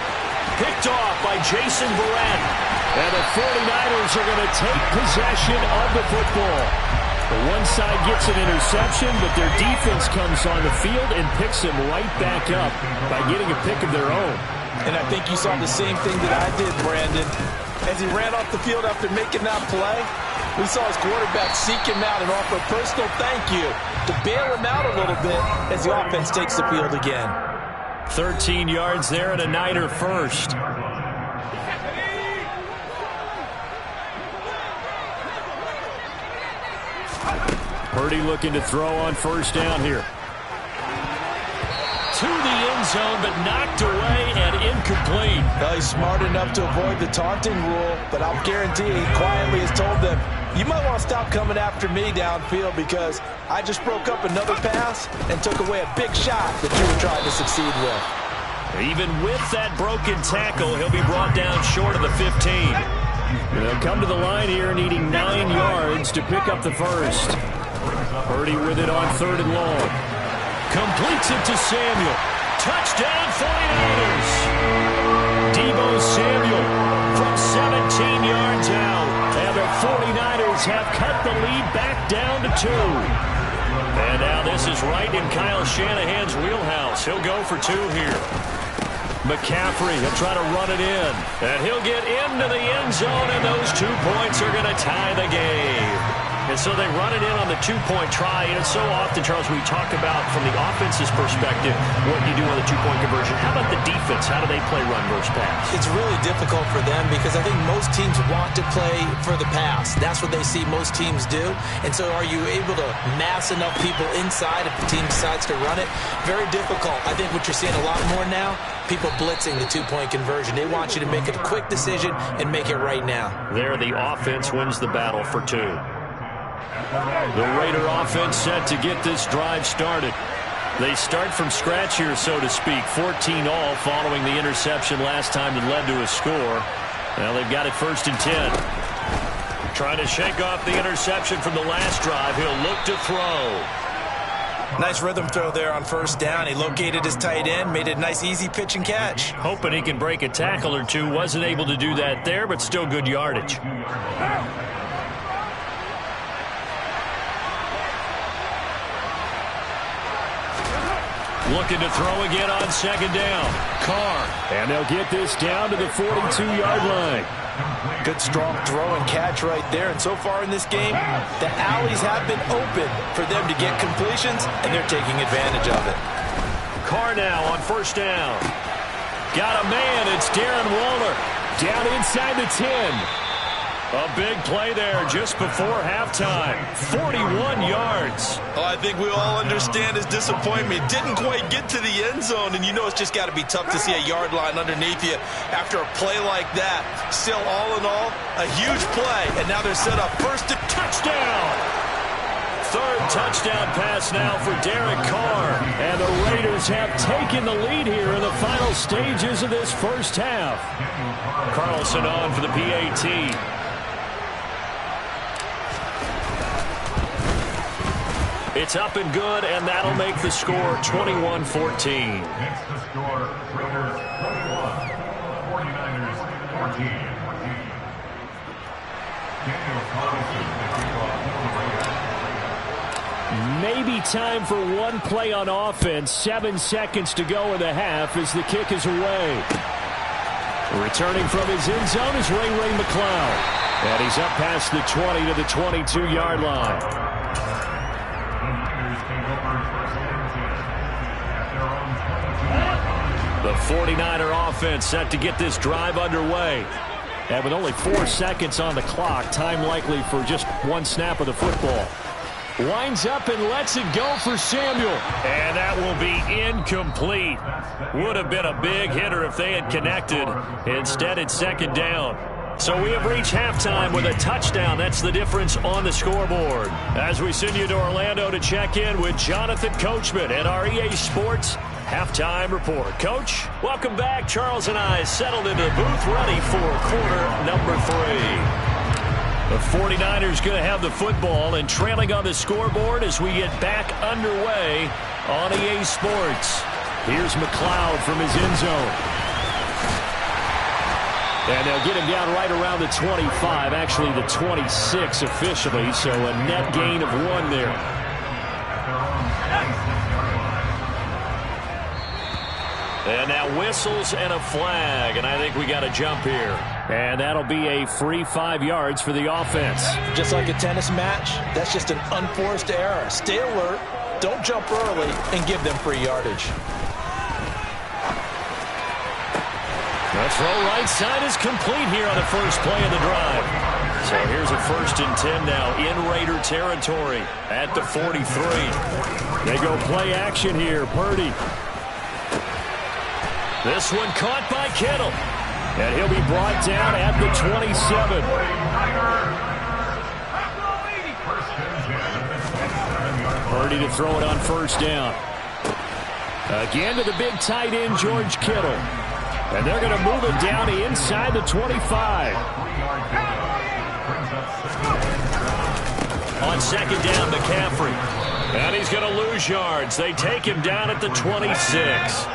Picked off by Jason Verrett. And the 49ers are going to take possession of the football. The one side gets an interception, but their defense comes on the field and picks them right back up by getting a pick of their own. And I think you saw the same thing that I did, Brandon. As he ran off the field after making that play, we saw his quarterback seek him out and offer a personal thank you to bail him out a little bit as the offense takes the field again. 13 yards there and a Niner first. Purdy looking to throw on first down here. To the end zone, but knocked away and incomplete. Well, he's smart enough to avoid the taunting rule, but I'll guarantee he quietly has told them, you might want to stop coming after me downfield because I just broke up another pass and took away a big shot that you were trying to succeed with. Even with that broken tackle, he'll be brought down short of the 15. They'll come to the line here needing 9 yards to pick up the first. Purdy with it on 3rd and long. Completes it to Samuel. Touchdown 49ers. Deebo Samuel from 17 yards out. And the 49ers have cut the lead back down to 2. And now this is right in Kyle Shanahan's wheelhouse. He'll go for 2 here. McCaffrey, he'll try to run it in. And he'll get into the end zone, and those 2 points are going to tie the game. And so they run it in on the 2-point try. And so often, Charles, we talk about from the offense's perspective what you do on the 2-point conversion. How about the defense? How do they play run versus pass? It's really difficult for them because I think most teams want to play for the pass. That's what they see most teams do. And so are you able to mass enough people inside if the team decides to run it? Very difficult. I think what you're seeing a lot more now, people blitzing the 2-point conversion. They want you to make a quick decision and make it right now. There, the offense wins the battle for 2. The Raider offense set to get this drive started. They start from scratch here, so to speak. 14 all following the interception last time that led to a score. Now they've got it 1st and 10. Trying to shake off the interception from the last drive. He'll look to throw. Nice rhythm throw there on 1st down. He located his tight end, made it a nice easy pitch and catch. Hoping he can break a tackle or two. Wasn't able to do that there, but still good yardage. Looking to throw again on 2nd down. Carr. And they'll get this down to the 42-yard line. Good strong throw and catch right there. And so far in this game, the alleys have been open for them to get completions, and they're taking advantage of it. Carr now on 1st down. Got a man. It's Darren Waller. Down inside the 10. A big play there just before halftime. 41 yards. Oh, I think we all understand his disappointment. Didn't quite get to the end zone, and you know it's just got to be tough to see a yard line underneath you after a play like that. Still, all in all, a huge play, and now they're set up first to touchdown. 3rd touchdown pass now for Derek Carr. And the Raiders have taken the lead here in the final stages of this first half. Carlson on for the PAT. It's up and good, and that'll make the score 21-14. Next to score, Raiders 21, 49ers 14. Daniel Collison, the kickoff for the Raiders. Maybe time for one play on offense. 7 seconds to go in the half as the kick is away. Returning from his end zone is Ray McCloud. And he's up past the 20 to the 22-yard line. The 49er offense set to get this drive underway. And with only 4 seconds on the clock, time likely for just one snap of the football. Winds up and lets it go for Samuel. And that will be incomplete. Would have been a big hitter if they had connected. Instead, it's second down. So we have reached halftime with a touchdown. That's the difference on the scoreboard. As we send you to Orlando to check in with Jonathan Coachman at our EA Sports Halftime Report. Coach, welcome back. Charles and I settled into the booth ready for quarter number 3. The 49ers going to have the football and trailing on the scoreboard as we get back underway on EA Sports. Here's McCloud from his end zone. And they'll get him down right around the 25, actually the 26 officially, so a net gain of 1 there. And now whistles and a flag, and I think we got a jump here. And that'll be a free 5 yards for the offense. Just like a tennis match, that's just an unforced error. Stay alert, don't jump early, and give them free yardage. The throw right side is complete here on the first play of the drive. So here's a 1st and 10 now in Raider territory at the 43. They go play action here. Purdy. This one caught by Kittle. And he'll be brought down at the 27. Purdy to throw it on 1st down. Again to the big tight end, George Kittle. And they're going to move it down inside the 25. On 2nd down, McCaffrey. And he's going to lose yards. They take him down at the 26.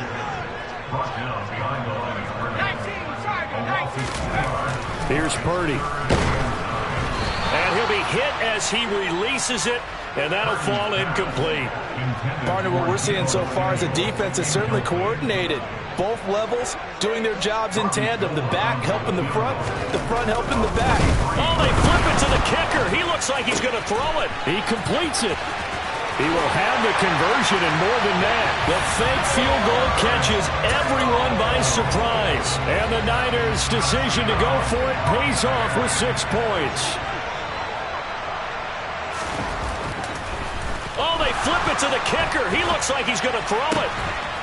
Here's Purdy. And he'll be hit as he releases it, and that'll fall incomplete. Partner, what we're seeing so far is a defense that's certainly coordinated. Both levels doing their jobs in tandem. The back helping the front helping the back. Oh, they flip it to the kicker. He looks like he's going to throw it. He completes it. He will have the conversion and more than that. The fake field goal catches everyone by surprise. And the Niners' decision to go for it pays off with 6 points. Oh, they flip it to the kicker. He looks like he's going to throw it.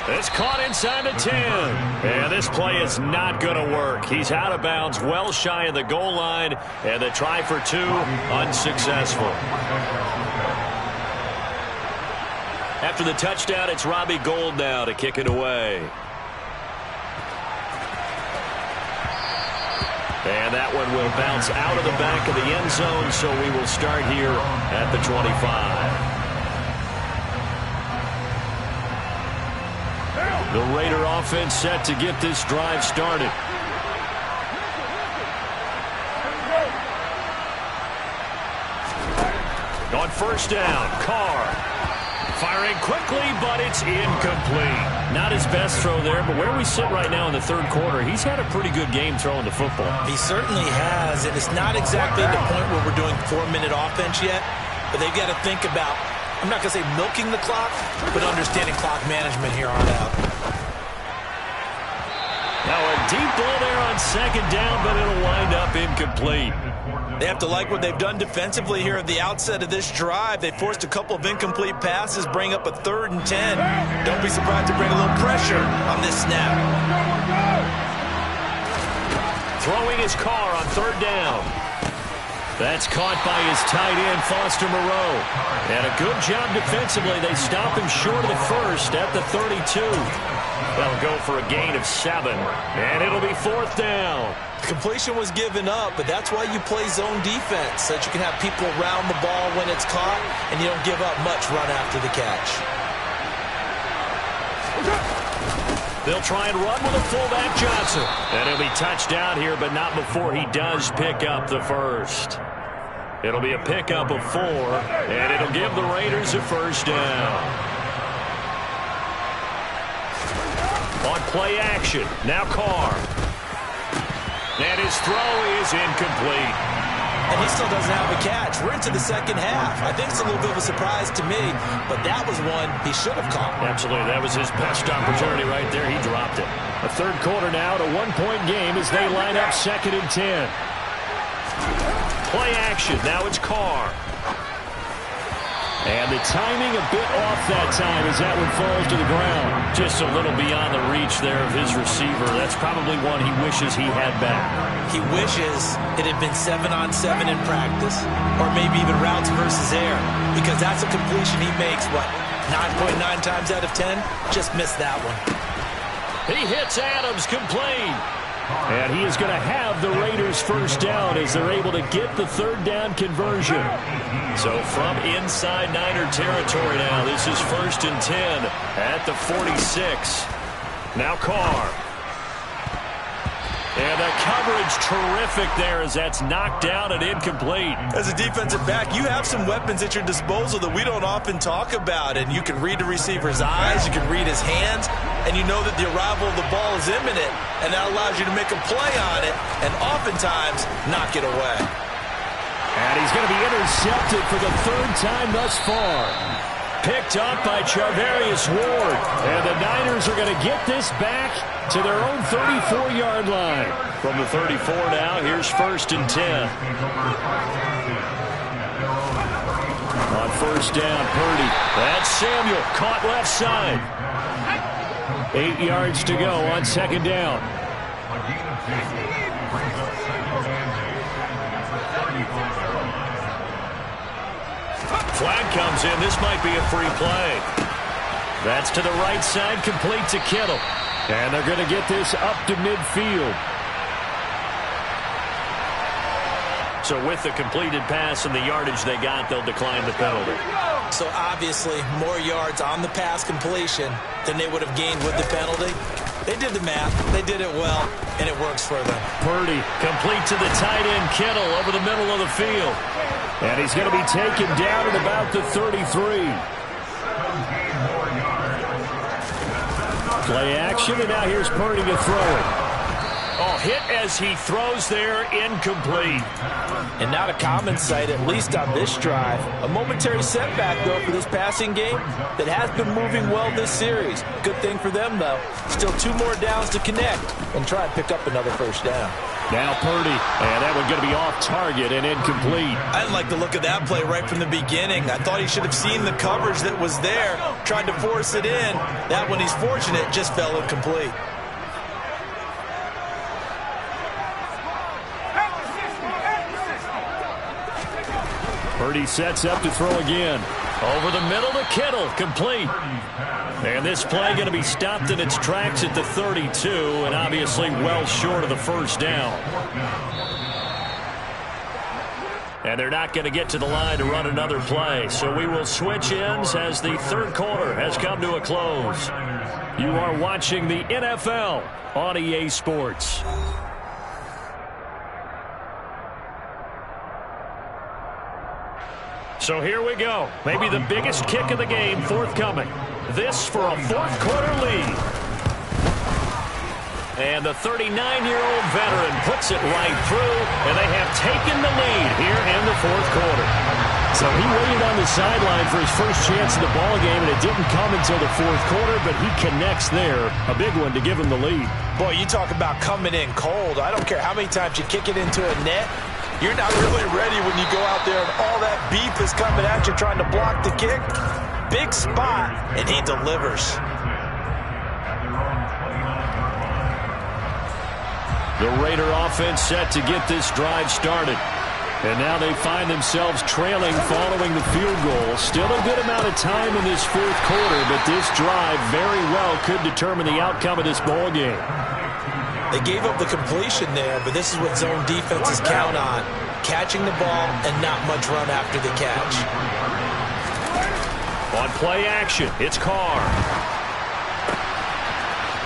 It's caught inside the 10. And this play is not going to work. He's out of bounds, well shy of the goal line. And the try for 2, unsuccessful. After the touchdown, it's Robbie Gould now to kick it away. And that one will bounce out of the back of the end zone, so we will start here at the 25. The Raider offense set to get this drive started. On 1st down, Carr. Firing quickly, but it's incomplete. Not his best throw there, but where we sit right now in the 3rd quarter, he's had a pretty good game throwing the football. He certainly has, and it's not exactly at the point where we're doing 4-minute offense yet, but they've got to think about, I'm not going to say milking the clock, but understanding clock management here on out. Now a deep ball there on 2nd down, but it'll wind up incomplete. They have to like what they've done defensively here at the outset of this drive. They forced a couple of incomplete passes, bring up a 3rd and 10. Don't be surprised to bring a little pressure on this snap. Throwing his Carr on 3rd down. That's caught by his tight end, Foster Moreau. And a good job defensively. They stop him short of the 1st at the 32. That'll go for a gain of 7. And it'll be 4th down. Completion was given up, but that's why you play zone defense, so that you can have people around the ball when it's caught, and you don't give up much run after the catch. They'll try and run with a fullback, Johnson. And he'll be touched down here, but not before he does pick up the first. It'll be a pickup of 4, and it'll give the Raiders a first down. On play action, now Carr. And his throw is incomplete. And he still doesn't have a catch. We're into the second half. I think it's a little bit of a surprise to me, but that was one he should have caught. Absolutely. That was his best opportunity right there. He dropped it. A third quarter now, a 1-point game as they line up 2nd and 10. Play action. Now it's Carr. And the timing a bit off that time as that one falls to the ground. Just a little beyond the reach there of his receiver. That's probably one he wishes he had back. He wishes it had been 7-on-7 in practice, or maybe even routes versus air, because that's a completion he makes, 9.9 times out of 10? Just missed that one. He hits Adams complete. And he is going to have the Raiders first down as they're able to get the 3rd down conversion. So from inside Niner territory now, this is 1st and 10 at the 46. Now Carr. And the coverage terrific there as that's knocked down and incomplete. As a defensive back, you have some weapons at your disposal that we don't often talk about. And you can read the receiver's eyes, you can read his hands, and you know that the arrival of the ball is imminent. And that allows you to make a play on it and oftentimes knock it away. And he's going to be intercepted for the 3rd time thus far. Picked up by Charvarius Ward. And the Niners are going to get this back to their own 34-yard line. From the 34 now, here's 1st and 10. On 1st down, Purdy. That's Samuel, caught left side. 8 yards to go on 2nd down. Flag comes in. This might be a free play. That's to the right side, complete to Kittle. And they're going to get this up to midfield. So with the completed pass and the yardage they got, they'll decline the penalty. So obviously more yards on the pass completion than they would have gained with the penalty. They did the math. They did it well, and it works for them. Purdy complete to the tight end, Kittle, over the middle of the field. And he's going to be taken down at about the 33. Play action, and now here's Purdy to throw it. Oh, hit as he throws there, incomplete. And not a common sight, at least on this drive. A momentary setback, though, for this passing game that has been moving well this series. Good thing for them, though. Still 2 more downs to connect and try and pick up another first down. Now Purdy, and that one's going to be off target and incomplete. I didn't like the look of that play right from the beginning. I thought he should have seen the coverage that was there, tried to force it in. That one, he's fortunate, just fell incomplete. Purdy sets up to throw again. Over the middle to Kittle, complete. And this play going to be stopped in its tracks at the 32, and obviously well short of the first down. And they're not going to get to the line to run another play. So we will switch ends as the 3rd quarter has come to a close. You are watching the NFL on EA Sports. So here we go. Maybe the biggest kick of the game forthcoming. This for a 4th quarter lead. And the 39-year-old veteran puts it right through, and they have taken the lead here in the 4th quarter. So he waited on the sideline for his first chance in the ball game, and it didn't come until the 4th quarter, but he connects there. A big one to give him the lead. Boy, you talk about coming in cold. I don't care how many times you kick it into a net. You're not really ready when you go out there and all that beef is coming at you trying to block the kick. Big spot, and he delivers. The Raider offense set to get this drive started. And now they find themselves trailing following the field goal. Still a good amount of time in this fourth quarter, but this drive very well could determine the outcome of this ball game. They gave up the completion there, but this is what zone defenses count on. Catching the ball and not much run after the catch. On play action, it's Carr.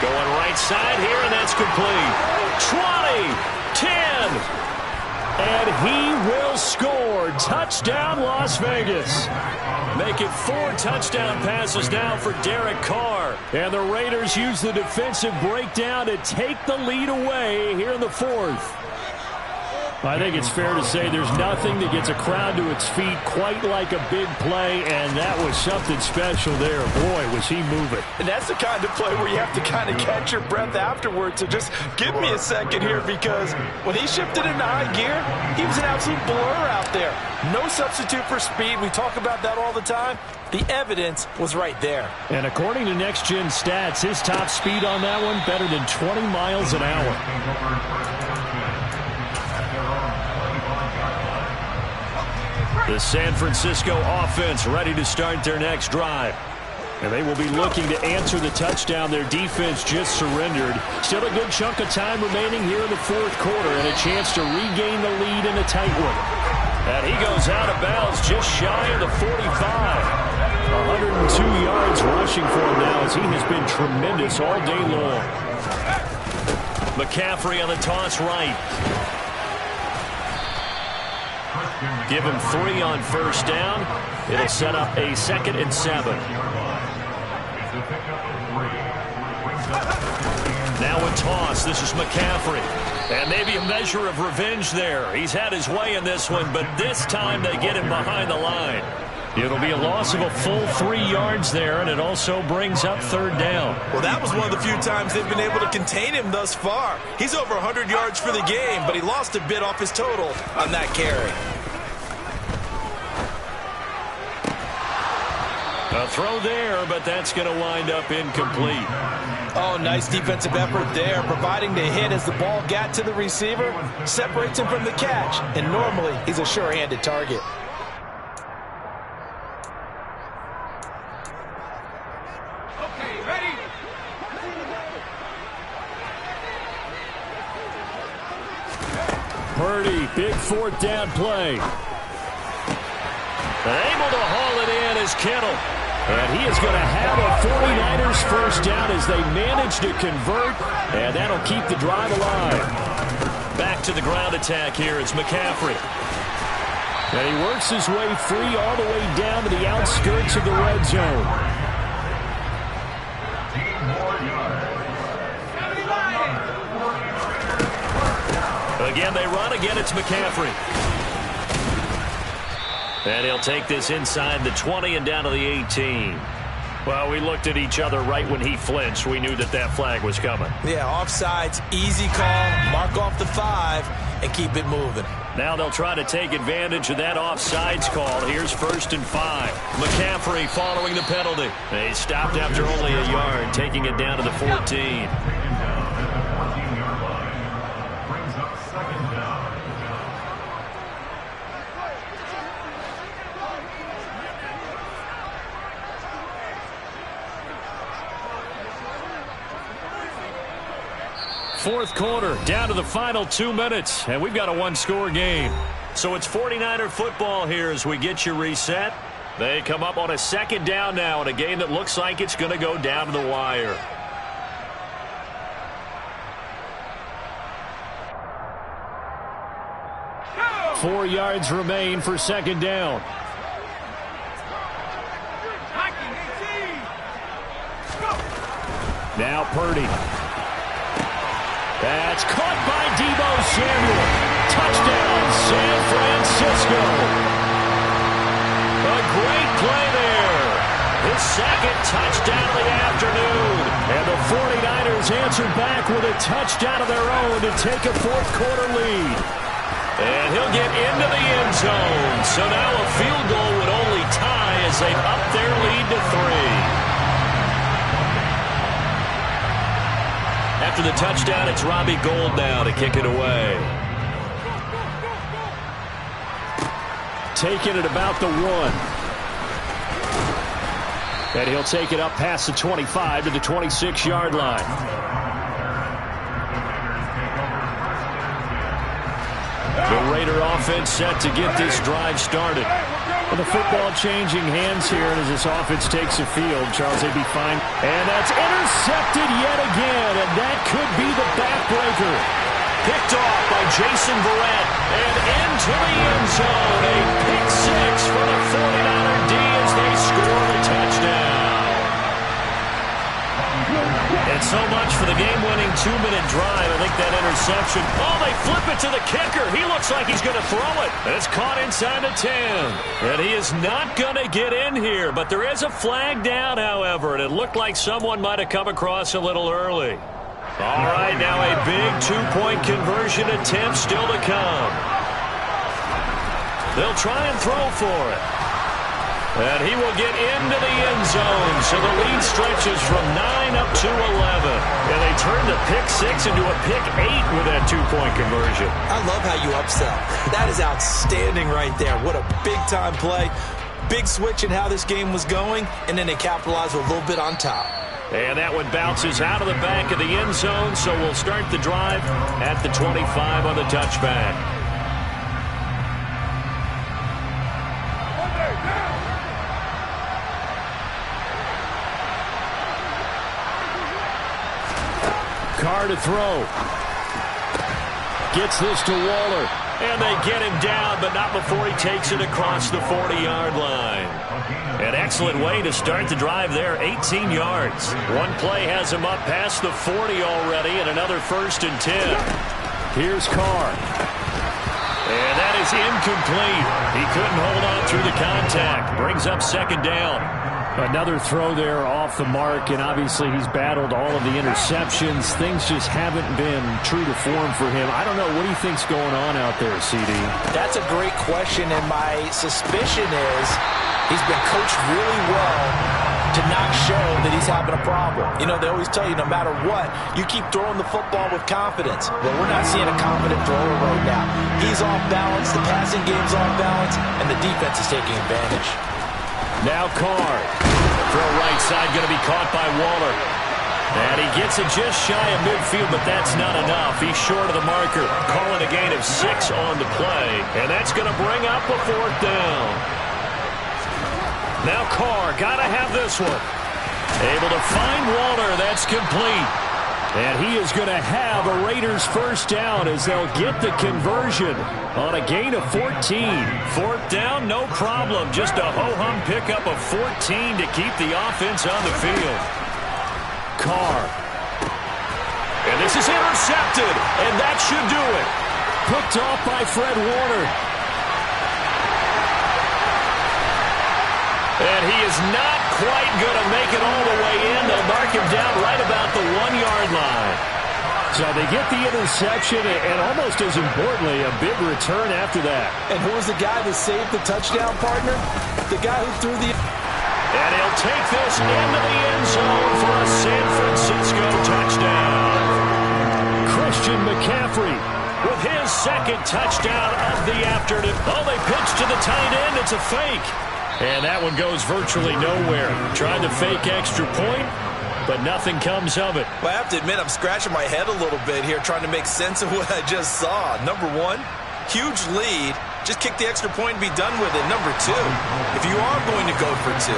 Going right side here, and that's complete. 20, 10. And he will score. Touchdown, Las Vegas. Make it 4 touchdown passes now for Derek Carr. And the Raiders use the defensive breakdown to take the lead away here in the fourth. I think it's fair to say there's nothing that gets a crowd to its feet quite like a big play, and that was something special there. Boy, was he moving. And that's the kind of play where you have to kind of catch your breath afterwards. So just give me a second here, because when he shifted into high gear, he was an absolute blur out there. No substitute for speed. We talk about that all the time. The evidence was right there. And according to Next Gen Stats, his top speed on that one better than 20 miles an hour. The San Francisco offense ready to start their next drive. And they will be looking to answer the touchdown their defense just surrendered. Still a good chunk of time remaining here in the fourth quarter and a chance to regain the lead in a tight one. And he goes out of bounds just shy of the 45. 102 yards rushing for him now as he has been tremendous all day long. McCaffrey on the toss right. Give him 3 on first down. It'll set up a 2nd and 7. Now a toss. This is McCaffrey. And maybe a measure of revenge there. He's had his way in this one, but this time they get him behind the line. It'll be a loss of a full 3 yards there, and it also brings up 3rd down. Well, that was one of the few times they've been able to contain him thus far. He's over 100 yards for the game, but he lost a bit off his total on that carry. A throw there, but that's going to wind up incomplete. Oh, nice defensive effort there, providing the hit as the ball got to the receiver, separates him from the catch, and normally he's a sure-handed target. Okay, ready? Purdy, big 4th down play. Able to haul it in is Kittle. And he is going to have a 49ers first down as they manage to convert, and that'll keep the drive alive. Back to the ground attack here. It's McCaffrey. And he works his way free all the way down to the outskirts of the red zone. Again, they run. Again, it's McCaffrey. And he'll take this inside the 20 and down to the 18. Well, we looked at each other right when he flinched. We knew that that flag was coming. Yeah, offsides, easy call, mark off the 5, and keep it moving. Now they'll try to take advantage of that offsides call. Here's 1st and 5. McCaffrey following the penalty. He stopped after only a yard, taking it down to the 14. Fourth quarter, down to the final 2 minutes, and we've got a 1-score game. So it's 49er football here as we get you reset. They come up on a 2nd down now in a game that looks like it's going to go down to the wire. Go! 4 yards remain for 2nd down. Now Purdy. That's caught by Deebo Samuel. Touchdown, San Francisco. A great play there. His 2nd touchdown of the afternoon. And the 49ers answered back with a touchdown of their own to take a fourth quarter lead. And he'll get into the end zone. So now a field goal would only tie as they've upped their lead to 3. After the touchdown, it's Robbie Gould now to kick it away. taken at about the 1. And he'll take it up past the 25 to the 26-yard line. The Raider offense set to get this drive started. Well, the football changing hands here, and as this offense takes the field, Charles, they'd be fine. And that's intercepted yet again, and that could be the backbreaker. Picked off by Jason Verrett, and into the end zone. A pick six for the 49er D as they score the touchdown. And so much for the game-winning 2-minute drive. I think that interception. Oh, they flip it to the kicker. He looks like he's going to throw it. And it's caught inside the 10. And he is not going to get in here. But there is a flag down, however. And it looked like someone might have come across a little early. All right, now a big 2-point conversion attempt still to come. They'll try and throw for it. And he will get into the end zone. So the lead stretches from 9 up to 11. And they turn the pick 6 into a pick 8 with that 2-point conversion. I love how you upsell. That is outstanding right there. What a big-time play. Big switch in how this game was going. And then they capitalize with a little bit on top. And that one bounces out of the back of the end zone. So we'll start the drive at the 25 on the touchback. Carr to throw. Gets this to Waller. And they get him down, but not before he takes it across the 40-yard line. An excellent way to start the drive there, 18 yards. One play has him up past the 40 already, and another 1st and 10. Here's Carr. And that is incomplete. He couldn't hold on through the contact. Brings up 2nd down. Another throw there off the mark, and obviously he's battled all of the interceptions. Things just haven't been true to form for him. I don't know. What do you think's going on out there, CD? That's a great question, and my suspicion is he's been coached really well to not show that he's having a problem. You know, they always tell you no matter what, you keep throwing the football with confidence. Well, we're not seeing a confident thrower right now. He's off balance, the passing game's off balance, and the defense is taking advantage. Now Carr. Throw right side, going to be caught by Waller. And he gets it just shy of midfield, but that's not enough. He's short of the marker. Calling a gain of 6 on the play. And that's going to bring up a 4th down. Now Carr, got to have this one. Able to find Waller. That's complete. And he is going to have a Raiders 1st down as they'll get the conversion on a gain of 14. 4th down, no problem. Just a ho-hum pickup of 14 to keep the offense on the field. Carr. And this is intercepted, and that should do it. Picked off by Fred Warner. And he is not quite going to make it all the way in. They'll mark him down right about the 1-yard line. So they get the interception, and almost as importantly, a big return after that. And who was the guy that saved the touchdown, partner? The guy who threw the... And he'll take this into the end zone for a San Francisco touchdown. Christian McCaffrey with his 2nd touchdown of the afternoon. Oh, they pitch to the tight end. It's a fake. And that one goes virtually nowhere. Tried to fake extra point, but nothing comes of it. Well, I have to admit, I'm scratching my head a little bit here trying to make sense of what I just saw. Number 1, huge lead. Just kick the extra point and be done with it. Number 2, if you are going to go for 2,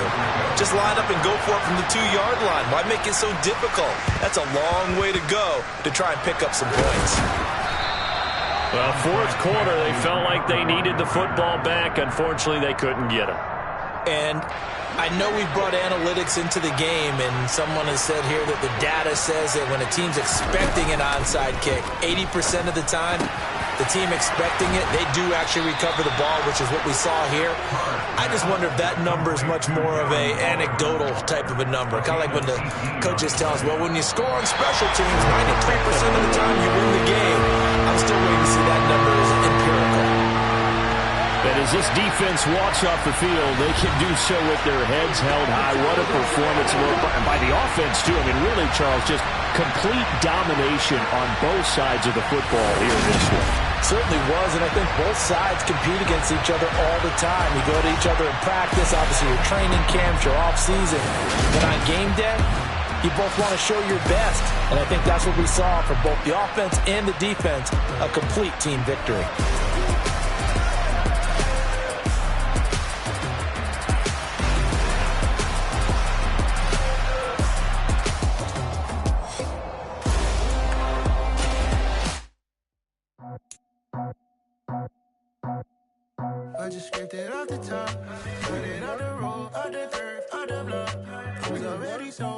just line up and go for it from the 2-yard line. Why make it so difficult? That's a long way to go to try and pick up some points. Well, 4th quarter, they felt like they needed the football back. Unfortunately, they couldn't get it. And I know we brought analytics into the game, and someone has said here that the data says that when a team's expecting an onside kick, 80% of the time, the team expecting it, they do actually recover the ball, which is what we saw here. I just wonder if that number is much more of a anecdotal type of a number. Kind of like when the coaches tell us, well, when you score on special teams, 93% of the time you win the game. I'm still waiting to see that number is empirical. And as this defense walks off the field, they can do so with their heads held high. What a performance by the offense, too. I mean, really, Charles, just complete domination on both sides of the football here in this one. Certainly was, and I think both sides compete against each other all the time. You go to each other in practice, obviously your training camps, your off-season. But on game day, you both want to show your best. And I think that's what we saw from both the offense and the defense, a complete team victory. I just scraped it off the top, put it on the road, on the turf, on the block. It was already so